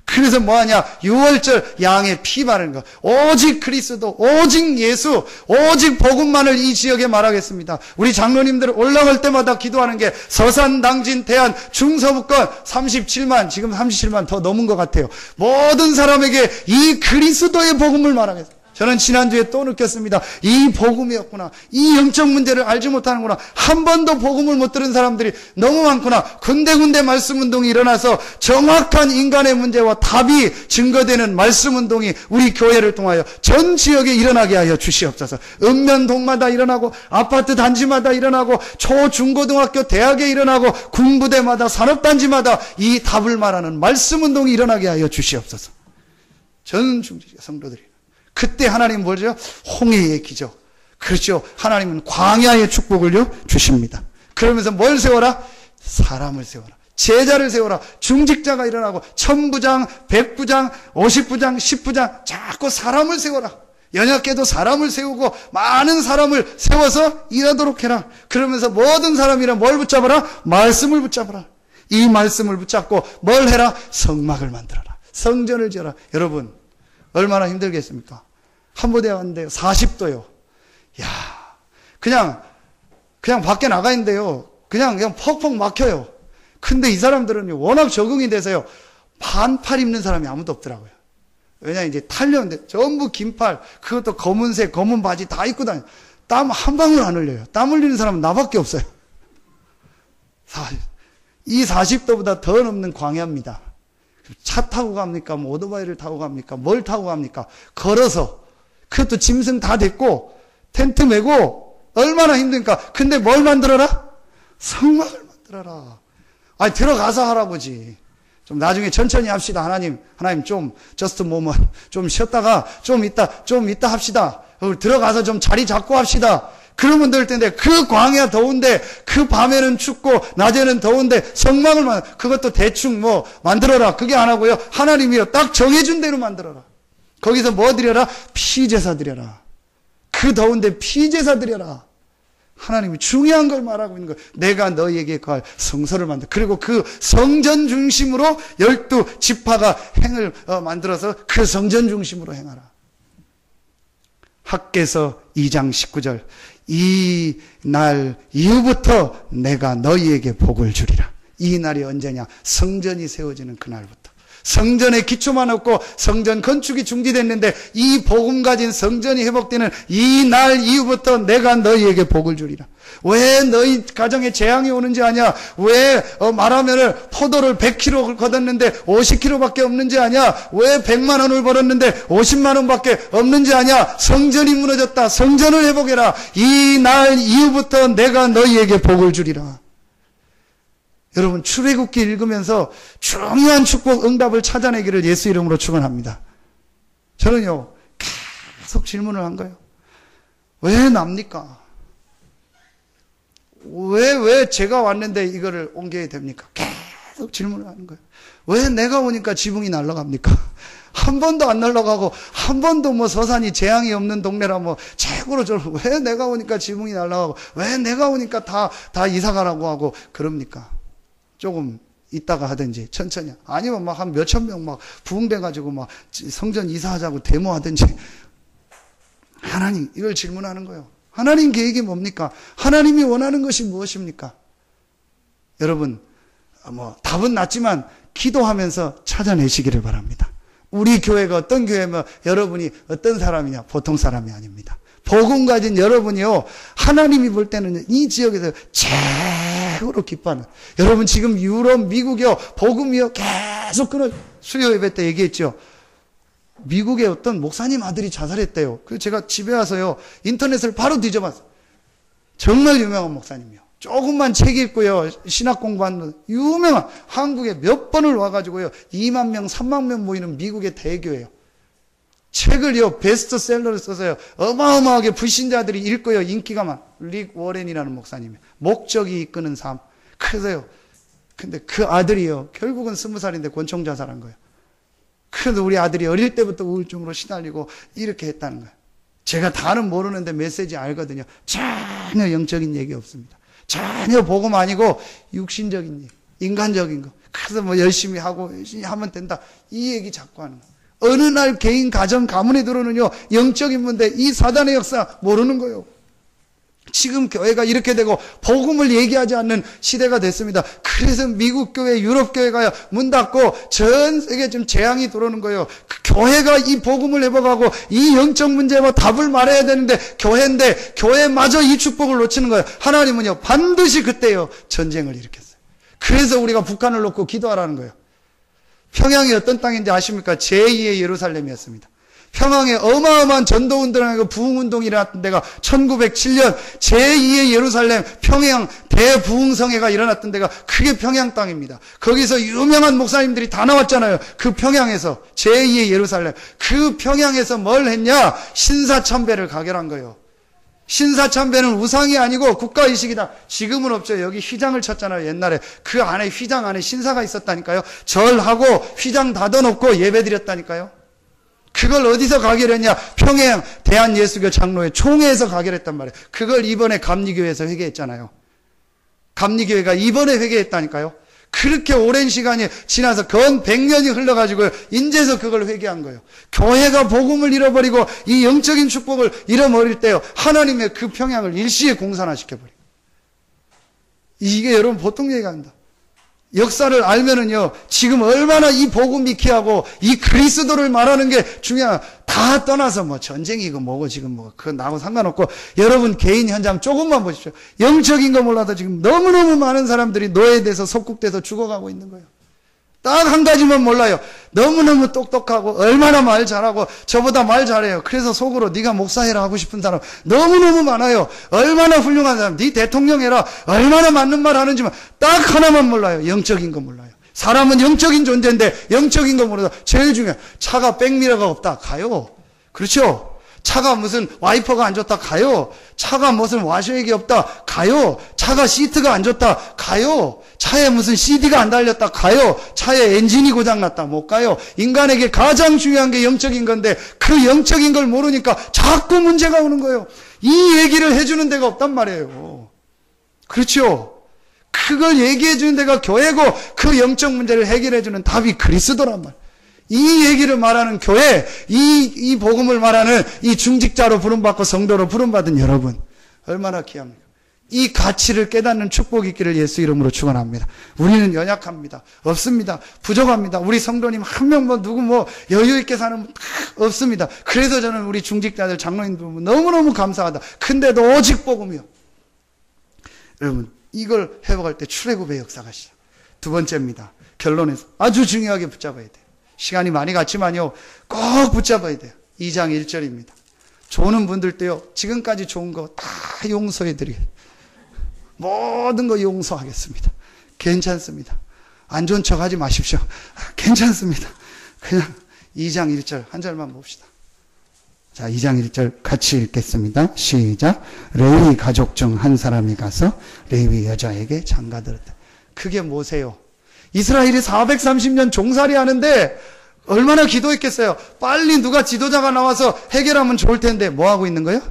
그래서 뭐하냐? 6월절 양의 피 바르는 거. 오직 그리스도, 오직 예수, 오직 복음만을 이 지역에 말하겠습니다. 우리 장로님들 올라갈 때마다 기도하는 게 서산, 당진, 대안, 중서부권 37만, 지금 37만 더 넘은 것 같아요. 모든 사람에게 이 그리스도의 복음을 말하겠습니다. 저는 지난주에 또 느꼈습니다. 이 복음이었구나. 이 영적 문제를 알지 못하는구나. 한 번도 복음을 못 들은 사람들이 너무 많구나. 군데군데 말씀운동이 일어나서 정확한 인간의 문제와 답이 증거되는 말씀운동이 우리 교회를 통하여 전 지역에 일어나게 하여 주시옵소서. 읍면동마다 일어나고 아파트 단지마다 일어나고 초중고등학교 대학에 일어나고 군부대마다 산업단지마다 이 답을 말하는 말씀운동이 일어나게 하여 주시옵소서. 전 중직 성도들이 그때 하나님 뭐죠? 홍해의 기적. 그렇죠. 하나님은 광야의 축복을요 주십니다. 그러면서 뭘 세워라? 사람을 세워라. 제자를 세워라. 중직자가 일어나고 천부장, 백부장, 50부장, 10부장 자꾸 사람을 세워라. 연약해도 사람을 세우고 많은 사람을 세워서 일하도록 해라. 그러면서 모든 사람이랑 뭘 붙잡아라? 말씀을 붙잡아라. 이 말씀을 붙잡고 뭘 해라? 성막을 만들어라. 성전을 지어라. 여러분 얼마나 힘들겠습니까? 한부대 왔는데요. 40도요. 야, 그냥 밖에 나가 있는데요. 그냥 퍽퍽 막혀요. 근데 이 사람들은 워낙 적응이 돼서요. 반팔 입는 사람이 아무도 없더라고요. 왜냐, 이제 탈려는데 전부 긴팔, 그것도 검은색, 검은 바지 다 입고 다녀요. 땀 한 방울 안 흘려요. 땀 흘리는 사람은 나밖에 없어요. 이 40도보다 더 넘는 광야입니다. 차 타고 갑니까? 뭐 오토바이를 타고 갑니까? 뭘 타고 갑니까? 걸어서. 그것도 짐승 다 됐고 텐트 메고 얼마나 힘드니까. 근데 뭘 만들어라? 성막을 만들어라. 아니 들어가서 할아버지 좀 나중에 천천히 합시다. 하나님 좀 just a moment 좀 쉬었다가 좀 이따 합시다. 들어가서 좀 자리 잡고 합시다. 그러면 될 텐데 그 광야 더운데 그 밤에는 춥고 낮에는 더운데 성막을 그것도 대충 뭐 만들어라. 그게 안 하고요. 하나님이요 딱 정해준 대로 만들어라. 거기서 뭐 드려라? 피제사 드려라. 그 더운데 피제사 드려라. 하나님이 중요한 걸 말하고 있는 거예요. 내가 너희에게 거할 성소를 만들. 그리고 그 성전 중심으로 12지파가 행을 만들어서 그 성전 중심으로 행하라. 학개서 2장 19절. 이 날 이후부터 내가 너희에게 복을 주리라. 이 날이 언제냐? 성전이 세워지는 그날부터. 성전의 기초만 없고 성전 건축이 중지됐는데 이 복음 가진 성전이 회복되는 이 날 이후부터 내가 너희에게 복을 주리라. 왜 너희 가정에 재앙이 오는지 아냐? 왜 말하면은 포도를 100kg 거뒀는데 50kg밖에 없는지 아냐? 왜 100만 원을 벌었는데 50만 원밖에 없는지 아냐? 성전이 무너졌다. 성전을 회복해라. 이 날 이후부터 내가 너희에게 복을 주리라. 여러분, 출애굽기 읽으면서 중요한 축복 응답을 찾아내기를 예수 이름으로 축원합니다. 저는요, 계속 질문을 한 거예요. 왜 납니까? 왜 제가 왔는데 이거를 옮겨야 됩니까? 계속 질문을 하는 거예요. 왜 내가 오니까 지붕이 날아갑니까? 한 번도 안 날아가고, 한 번도 뭐 서산이 재앙이 없는 동네라 뭐, 최고로 왜 내가 오니까 지붕이 날아가고, 왜 내가 오니까 다 이사 가라고 하고, 그럽니까? 조금 있다가 하든지 천천히 아니면 막 한 몇천 명 막 부흥돼가지고 막 성전 이사하자고 데모하든지. 하나님 이걸 질문하는 거예요. 하나님 계획이 뭡니까? 하나님이 원하는 것이 무엇입니까? 여러분 뭐 답은 낮지만 기도하면서 찾아내시기를 바랍니다. 우리 교회가 어떤 교회면 여러분이 어떤 사람이냐? 보통 사람이 아닙니다. 복음 가진 여러분이요, 하나님이 볼 때는 이 지역에서 최고로 기뻐하는, 여러분 지금 유럽, 미국이요, 복음이요, 계속 끊어, 수요 예배 때 얘기했죠. 미국의 어떤 목사님 아들이 자살했대요. 그래서 제가 집에 와서요, 인터넷을 바로 뒤져봤어요. 정말 유명한 목사님이요. 조금만 책 읽고요, 신학 공부하는 유명한, 한국에 몇 번을 와가지고요, 2만 명, 3만 명 모이는 미국의 대교회요. 책을요, 베스트셀러를 써서요, 어마어마하게 불신자들이 읽고요, 인기가 많아. 릭 워렌이라는 목사님이에요. 목적이 이끄는 삶. 그래서요, 근데 그 아들이요, 결국은 20살인데 권총 자살한 거예요. 그래도 우리 아들이 어릴 때부터 우울증으로 시달리고 이렇게 했다는 거예요. 제가 다는 모르는데 메시지 알거든요. 전혀 영적인 얘기 없습니다. 전혀 복음 아니고 육신적인 얘기, 인간적인 거. 그래서 뭐 열심히 하고 열심히 하면 된다. 이 얘기 자꾸 하는 거예요. 어느 날 개인 가정 가문에 들어오는요, 영적인 문제, 이 사단의 역사 모르는 거예요. 지금 교회가 이렇게 되고 복음을 얘기하지 않는 시대가 됐습니다. 그래서 미국 교회, 유럽 교회가 문 닫고 전 세계 지금 재앙이 들어오는 거예요. 그 교회가 이 복음을 회복하고 이 영적 문제와 답을 말해야 되는데 교회인데 교회마저 이 축복을 놓치는 거예요. 하나님은요, 반드시 그때요, 전쟁을 일으켰어요. 그래서 우리가 북한을 놓고 기도하라는 거예요. 평양이 어떤 땅인지 아십니까? 제2의 예루살렘이었습니다. 평양에 어마어마한 전도운동하고 부흥운동이 일어났던 데가 1907년 제2의 예루살렘 평양 대부흥성회가 일어났던 데가 그게 평양 땅입니다. 거기서 유명한 목사님들이 다 나왔잖아요. 그 평양에서 제2의 예루살렘. 그 평양에서 뭘 했냐? 신사참배를 가결한 거예요. 신사참배는 우상이 아니고 국가의식이다. 지금은 없죠. 여기 휘장을 쳤잖아요. 옛날에 그 안에 휘장 안에 신사가 있었다니까요. 절하고 휘장 닫아놓고 예배드렸다니까요. 그걸 어디서 가결했냐? 평양 대한예수교 장로회 총회에서 가결했단 말이에요. 그걸 이번에 감리교회에서 회개했잖아요. 감리교회가 이번에 회개했다니까요. 그렇게 오랜 시간이 지나서 건 100년이 흘러가지고 인제서 그걸 회개한 거예요. 교회가 복음을 잃어버리고 이 영적인 축복을 잃어버릴 때요, 하나님의 그 평양을 일시에 공산화시켜버려요. 이게 여러분 보통 얘기가 아닙니다. 역사를 알면은요, 지금 얼마나 이 복음이 귀하고 이 그리스도를 말하는 게 중요한, 다 떠나서 뭐 전쟁이고 뭐고 지금 뭐 그건 나하고 상관없고, 여러분 개인 현장 조금만 보십시오. 영적인 거 몰라도 지금 너무너무 많은 사람들이 노예돼서 속국돼서 죽어가고 있는 거예요. 딱 한 가지만 몰라요. 너무너무 똑똑하고 얼마나 말 잘하고 저보다 말 잘해요. 그래서 속으로 네가 목사해라 하고 싶은 사람 너무너무 많아요. 얼마나 훌륭한 사람, 네 대통령 해라, 얼마나 맞는 말 하는지만 딱 하나만 몰라요. 영적인 거 몰라요. 사람은 영적인 존재인데 영적인 거 모르다. 제일 중요해. 차가 백미러가 없다. 가요. 그렇죠? 차가 무슨 와이퍼가 안 좋다 가요. 차가 무슨 와셔액이 없다 가요. 차가 시트가 안 좋다 가요. 차에 무슨 CD가 안 달렸다 가요. 차에 엔진이 고장났다 못 가요. 인간에게 가장 중요한 게 영적인 건데 그 영적인 걸 모르니까 자꾸 문제가 오는 거예요. 이 얘기를 해주는 데가 없단 말이에요. 그렇죠? 그걸 얘기해 주는 데가 교회고 그 영적 문제를 해결해 주는 답이 그리스도란 말이에요. 이 얘기를 말하는 교회, 이 복음을 말하는 이 중직자로 부름받고 성도로 부름받은 여러분, 얼마나 귀합니까? 이 가치를 깨닫는 축복이 있기를 예수 이름으로 축원합니다. 우리는 연약합니다. 없습니다. 부족합니다. 우리 성도님 한 명 누구 여유 있게 사는 분 없습니다. 그래서 저는 우리 중직자들 장로님들 너무너무 감사하다. 근데도 오직 복음이요. 여러분, 이걸 회복할 때 출애굽의 역사가 시작. 두 번째입니다. 결론에서 아주 중요하게 붙잡아야 돼요. 시간이 많이 갔지만요, 꼭 붙잡아야 돼요. 2장 1절입니다. 좋은 분들도요, 지금까지 좋은 거 다 용서해 드리겠습니다. 모든 거 용서하겠습니다. 괜찮습니다. 안 좋은 척 하지 마십시오. 괜찮습니다. 그냥 2장 1절 한 절만 봅시다. 자, 2장 1절 같이 읽겠습니다. 시작. 레위 가족 중 한 사람이 가서 레위 여자에게 장가들었다. 그게 뭐세요? 이스라엘이 430년 종살이 하는데 얼마나 기도했겠어요? 빨리 누가 지도자가 나와서 해결하면 좋을 텐데 뭐 하고 있는 거예요?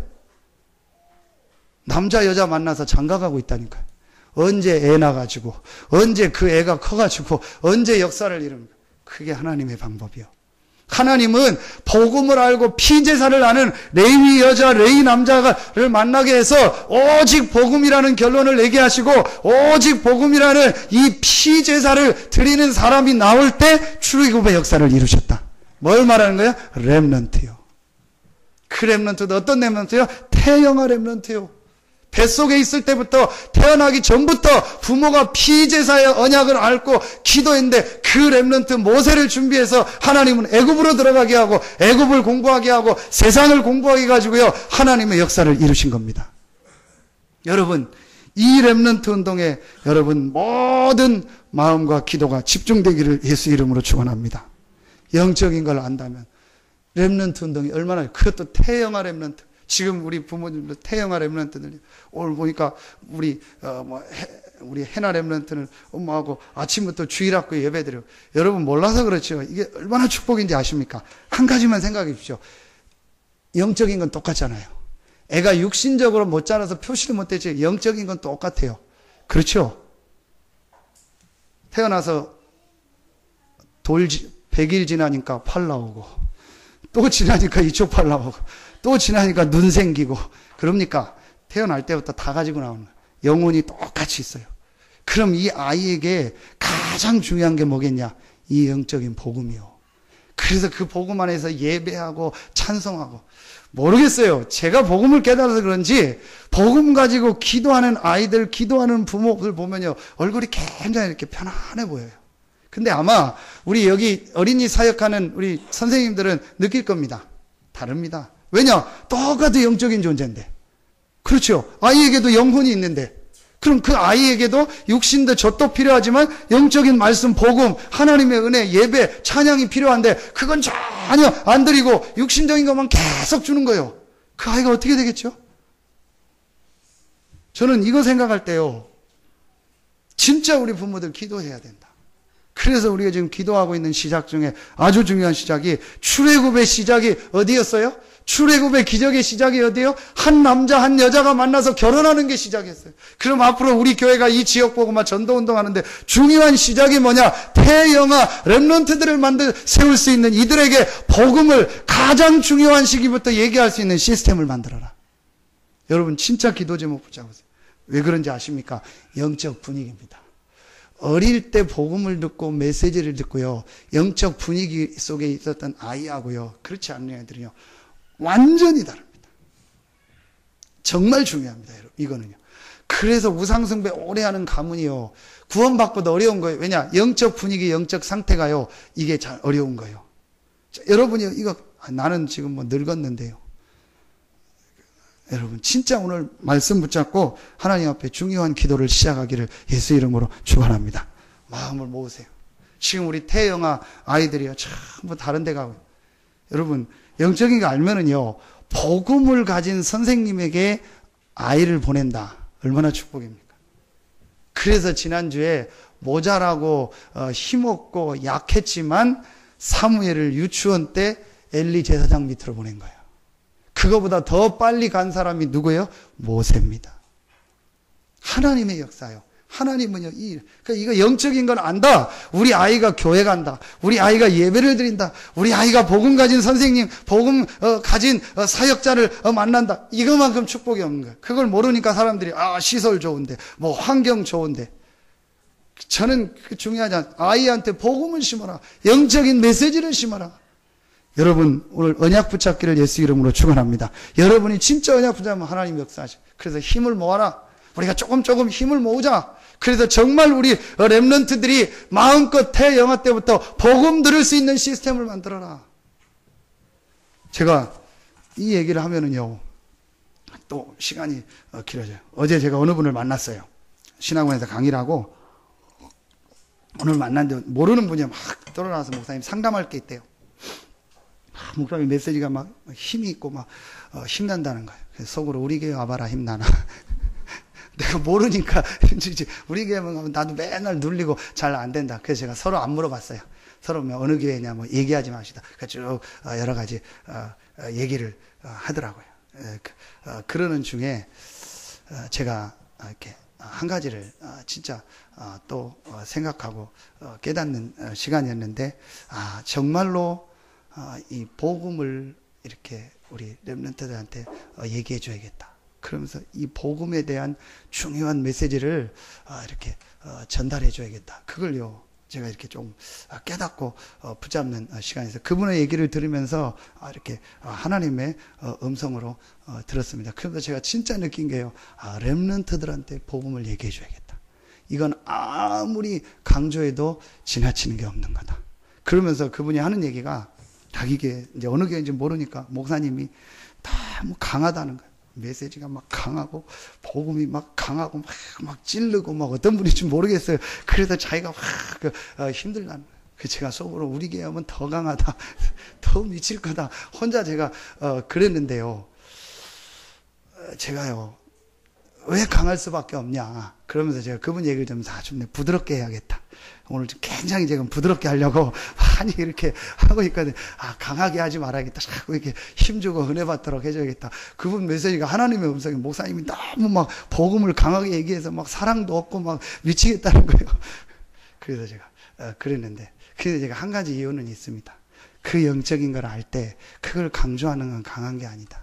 남자 여자 만나서 장가가고 있다니까요. 언제 애 낳아가지고 언제 그 애가 커가지고 언제 역사를 이루는 거예요. 그게 하나님의 방법이요. 하나님은 복음을 알고 피제사를 아는 레위 여자, 레위 남자를 만나게 해서 오직 복음이라는 결론을 내게 하시고 오직 복음이라는 이 피제사를 드리는 사람이 나올 때 출애굽의 역사를 이루셨다. 뭘 말하는 거야? 렘넌트요. 그 렘넌트도 어떤 렘넌트요? 태영아 렘넌트요. 뱃속에 있을 때부터 태어나기 전부터 부모가 피제사의 언약을 앓고 기도했는데 그 렘넌트 모세를 준비해서 하나님은 애굽으로 들어가게 하고 애굽을 공부하게 하고 세상을 공부하게 해가지고요 하나님의 역사를 이루신 겁니다. 여러분, 이 렘넌트 운동에 여러분 모든 마음과 기도가 집중되기를 예수 이름으로 축원합니다. 영적인 걸 안다면 렘넌트 운동이 얼마나, 그것도 태영아 렘넌트. 지금 우리 부모님들 태영아 렘넌트들 오늘 보니까 우리 해나 렘넌트는 엄마하고 아침부터 주일학교 예배드려요. 여러분 몰라서 그렇죠. 이게 얼마나 축복인지 아십니까? 한 가지만 생각해 주십시오. 영적인 건 똑같잖아요. 애가 육신적으로 못 자라서 표시를 못 했지 영적인 건 똑같아요. 그렇죠? 태어나서 100일 지나니까 팔 나오고 또 지나니까 이쪽 팔 나오고 또 지나니까 눈 생기고 그럽니까? 태어날 때부터 다 가지고 나오는 거예요. 영혼이 똑같이 있어요. 그럼 이 아이에게 가장 중요한 게 뭐겠냐? 이 영적인 복음이요. 그래서 그 복음 안에서 예배하고 찬송하고, 모르겠어요. 제가 복음을 깨달아서 그런지 복음 가지고 기도하는 아이들, 기도하는 부모들 보면요 얼굴이 굉장히 이렇게 편안해 보여요. 근데 아마 우리 여기 어린이 사역하는 우리 선생님들은 느낄 겁니다. 다릅니다. 왜냐? 똑같은 영적인 존재인데. 그렇죠. 아이에게도 영혼이 있는데. 그럼 그 아이에게도 육신도 젖도 필요하지만 영적인 말씀, 복음, 하나님의 은혜, 예배, 찬양이 필요한데 그건 전혀 안 드리고 육신적인 것만 계속 주는 거예요. 그 아이가 어떻게 되겠죠? 저는 이거 생각할 때요, 진짜 우리 부모들 기도해야 된다. 그래서 우리가 지금 기도하고 있는 시작 중에 아주 중요한 시작이, 출애굽의 시작이 어디였어요? 출애굽의 기적의 시작이 어디요? 한 남자 한 여자가 만나서 결혼하는 게 시작이었어요. 그럼 앞으로 우리 교회가 이 지역 복음화 전도운동하는데 중요한 시작이 뭐냐? 태영아 렘넌트들을 세울 수 있는, 이들에게 복음을 가장 중요한 시기부터 얘기할 수 있는 시스템을 만들어라. 여러분 진짜 기도 제목 붙잡으세요. 왜 그런지 아십니까? 영적 분위기입니다. 어릴 때 복음을 듣고 메시지를 듣고요, 영적 분위기 속에 있었던 아이하고요, 그렇지 않은 애들이요 완전히 다릅니다. 정말 중요합니다, 여러분. 이거는요. 그래서 우상숭배 오래 하는 가문이요, 구원받고도 어려운 거예요. 왜냐? 영적 분위기, 영적 상태가요, 이게 잘 어려운 거예요. 자, 여러분이 이거, 나는 지금 늙었는데요. 여러분 진짜 오늘 말씀 붙잡고 하나님 앞에 중요한 기도를 시작하기를 예수 이름으로 축원합니다. 마음을 모으세요. 지금 우리 태영아 아이들이요 전부 다른 데 가고, 여러분 영적인 거 알면은요 복음을 가진 선생님에게 아이를 보낸다. 얼마나 축복입니까? 그래서 지난주에 모자라고 힘없고 약했지만 사무엘을 유치원 때 엘리 제사장 밑으로 보낸 거예요. 그거보다 더 빨리 간 사람이 누구예요? 모세입니다. 하나님의 역사요. 하나님은요, 이거 영적인 걸 안다. 우리 아이가 교회 간다. 우리 아이가 예배를 드린다. 우리 아이가 복음 가진 선생님, 복음 가진 사역자를 만난다. 이거만큼 축복이 없는 거예요. 그걸 모르니까 사람들이, 시설 좋은데, 뭐 환경 좋은데. 저는 중요하지 않아요. 아이한테 복음을 심어라. 영적인 메시지를 심어라. 여러분, 오늘 언약 붙잡기를 예수 이름으로 축원합니다. 여러분이 진짜 언약 붙잡으면 하나님 역사하셔. 그래서 힘을 모아라. 우리가 조금 힘을 모으자. 그래서 정말 우리 렘넌트들이 마음껏 태영아 때부터 복음 들을 수 있는 시스템을 만들어라. 제가 이 얘기를 하면은요, 또 시간이 길어져요. 어제 제가 어느 분을 만났어요. 신학원에서 강의를 하고, 오늘 만났는데 모르는 분이 막 떠나와서 목사님 상담할 게 있대요. 목사님 메시지가 막 힘이 있고 막 힘난다는 거예요. 그래서 속으로 우리 교회 와봐라 힘나나. 내가 모르니까 우리 교회 가면 나도 맨날 눌리고 잘 안 된다. 그래서 제가 서로 안 물어봤어요. 서로 어느 교회냐 뭐 얘기하지 마시다. 쭉 여러 가지 얘기를 하더라고요. 그러는 중에 제가 이렇게 한 가지를 진짜 또 생각하고 깨닫는 시간이었는데, 정말로 이 복음을 이렇게 우리 렘넌트들한테 얘기해 줘야겠다. 그러면서 이 복음에 대한 중요한 메시지를 이렇게 전달해 줘야겠다. 그걸요, 제가 이렇게 좀 깨닫고 붙잡는 시간에서 그분의 얘기를 들으면서 이렇게 하나님의 음성으로 들었습니다. 그러면서 제가 진짜 느낀 게요, 렘넌트들한테 복음을 얘기해 줘야겠다. 이건 아무리 강조해도 지나치는 게 없는 거다. 그러면서 그분이 하는 얘기가, 자기게 이제 어느 교회인지 모르니까 목사님이 너무 강하다는 거예요. 메시지가 막 강하고 복음이 막 강하고 막 찌르고 막 어떤 분인지 모르겠어요. 그래서 자기가 힘들다는 거예요. 그래서 제가 속으로 우리 교회 하면 더 강하다, 더 미칠 거다. 혼자 제가 그랬는데요. 제가요, 왜 강할 수밖에 없냐. 그러면서 제가 그분 얘기를 좀 부드럽게 해야겠다. 오늘 좀 굉장히 제가 부드럽게 하려고 많이 이렇게 하고 있거든요. 강하게 하지 말아야겠다. 자꾸 이렇게 힘주고 은혜 받도록 해줘야겠다. 그분 메시지가 하나님의 음성이, 목사님이 너무 막 복음을 강하게 얘기해서 막 사랑도 없고 막 미치겠다는 거예요. 그래서 제가 그랬는데, 그래서 제가 한 가지 이유는 있습니다. 그 영적인 걸 알 때 그걸 강조하는 건 강한 게 아니다.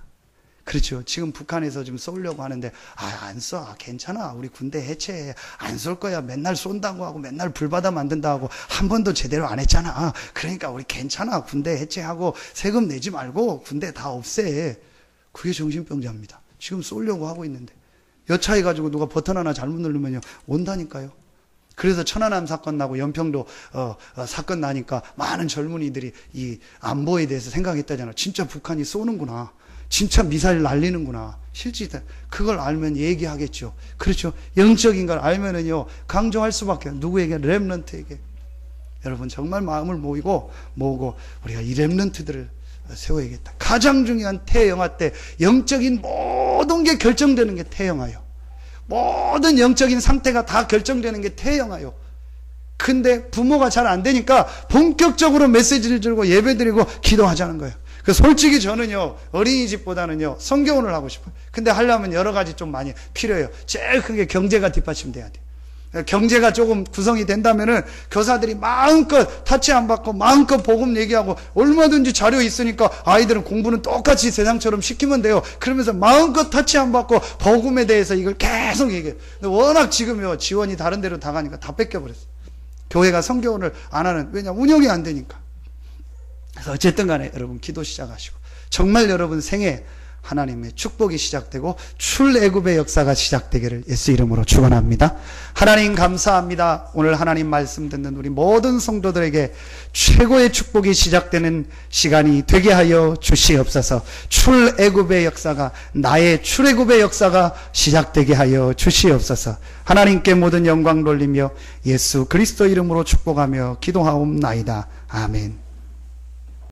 그렇죠. 지금 북한에서 좀 쏘려고 하는데, 안 쏴. 괜찮아. 우리 군대 해체해. 안 쏠 거야. 맨날 쏜다고 하고, 맨날 불바다 만든다고 하고, 한 번도 제대로 안 했잖아. 그러니까 우리 괜찮아. 군대 해체하고, 세금 내지 말고, 군대 다 없애. 그게 정신병자입니다. 지금 쏘려고 하고 있는데. 여차해가지고 누가 버튼 하나 잘못 누르면요, 온다니까요. 그래서 천안함 사건 나고 연평도 사건 나니까 많은 젊은이들이 이 안보에 대해서 생각했다잖아. 진짜 북한이 쏘는구나. 진짜 미사일 날리는구나. 실제 그걸 알면 얘기하겠죠. 그렇죠. 영적인 걸 알면은요, 강조할 수밖에 없어요. 누구에게? 렘넌트에게. 여러분 정말 마음을 모으고 우리가 이 렘넌트들을 세워야겠다. 가장 중요한 태영아 때 영적인 모든 게 결정되는 게 태영아요. 모든 영적인 상태가 다 결정되는 게 태영아요. 근데 부모가 잘 안 되니까 본격적으로 메시지를 들고 예배드리고 기도하자는 거예요. 솔직히 저는요, 어린이집보다는요, 성교원을 하고 싶어요. 근데 하려면 여러 가지 좀 많이 필요해요. 제일 큰 게 경제가 뒷받침돼야 돼요. 경제가 조금 구성이 된다면은 교사들이 마음껏 타치 안 받고 마음껏 복음 얘기하고 얼마든지 자료 있으니까 아이들은 공부는 똑같이 세상처럼 시키면 돼요. 그러면서 마음껏 타치 안 받고 복음에 대해서 이걸 계속 얘기해요. 근데 워낙 지금요, 지원이 다른 데로 다 가니까 다 뺏겨버렸어요. 교회가 성교원을 안 하는, 왜냐면 운영이 안 되니까. 그래서 어쨌든 간에 여러분 기도 시작하시고, 정말 여러분 생에 하나님의 축복이 시작되고 출애굽의 역사가 시작되기를 예수 이름으로 축원합니다. 하나님 감사합니다. 오늘 하나님 말씀 듣는 우리 모든 성도들에게 최고의 축복이 시작되는 시간이 되게 하여 주시옵소서. 출애굽의 역사가, 나의 출애굽의 역사가 시작되게 하여 주시옵소서. 하나님께 모든 영광 돌리며 예수 그리스도 이름으로 축복하며 기도하옵나이다. 아멘.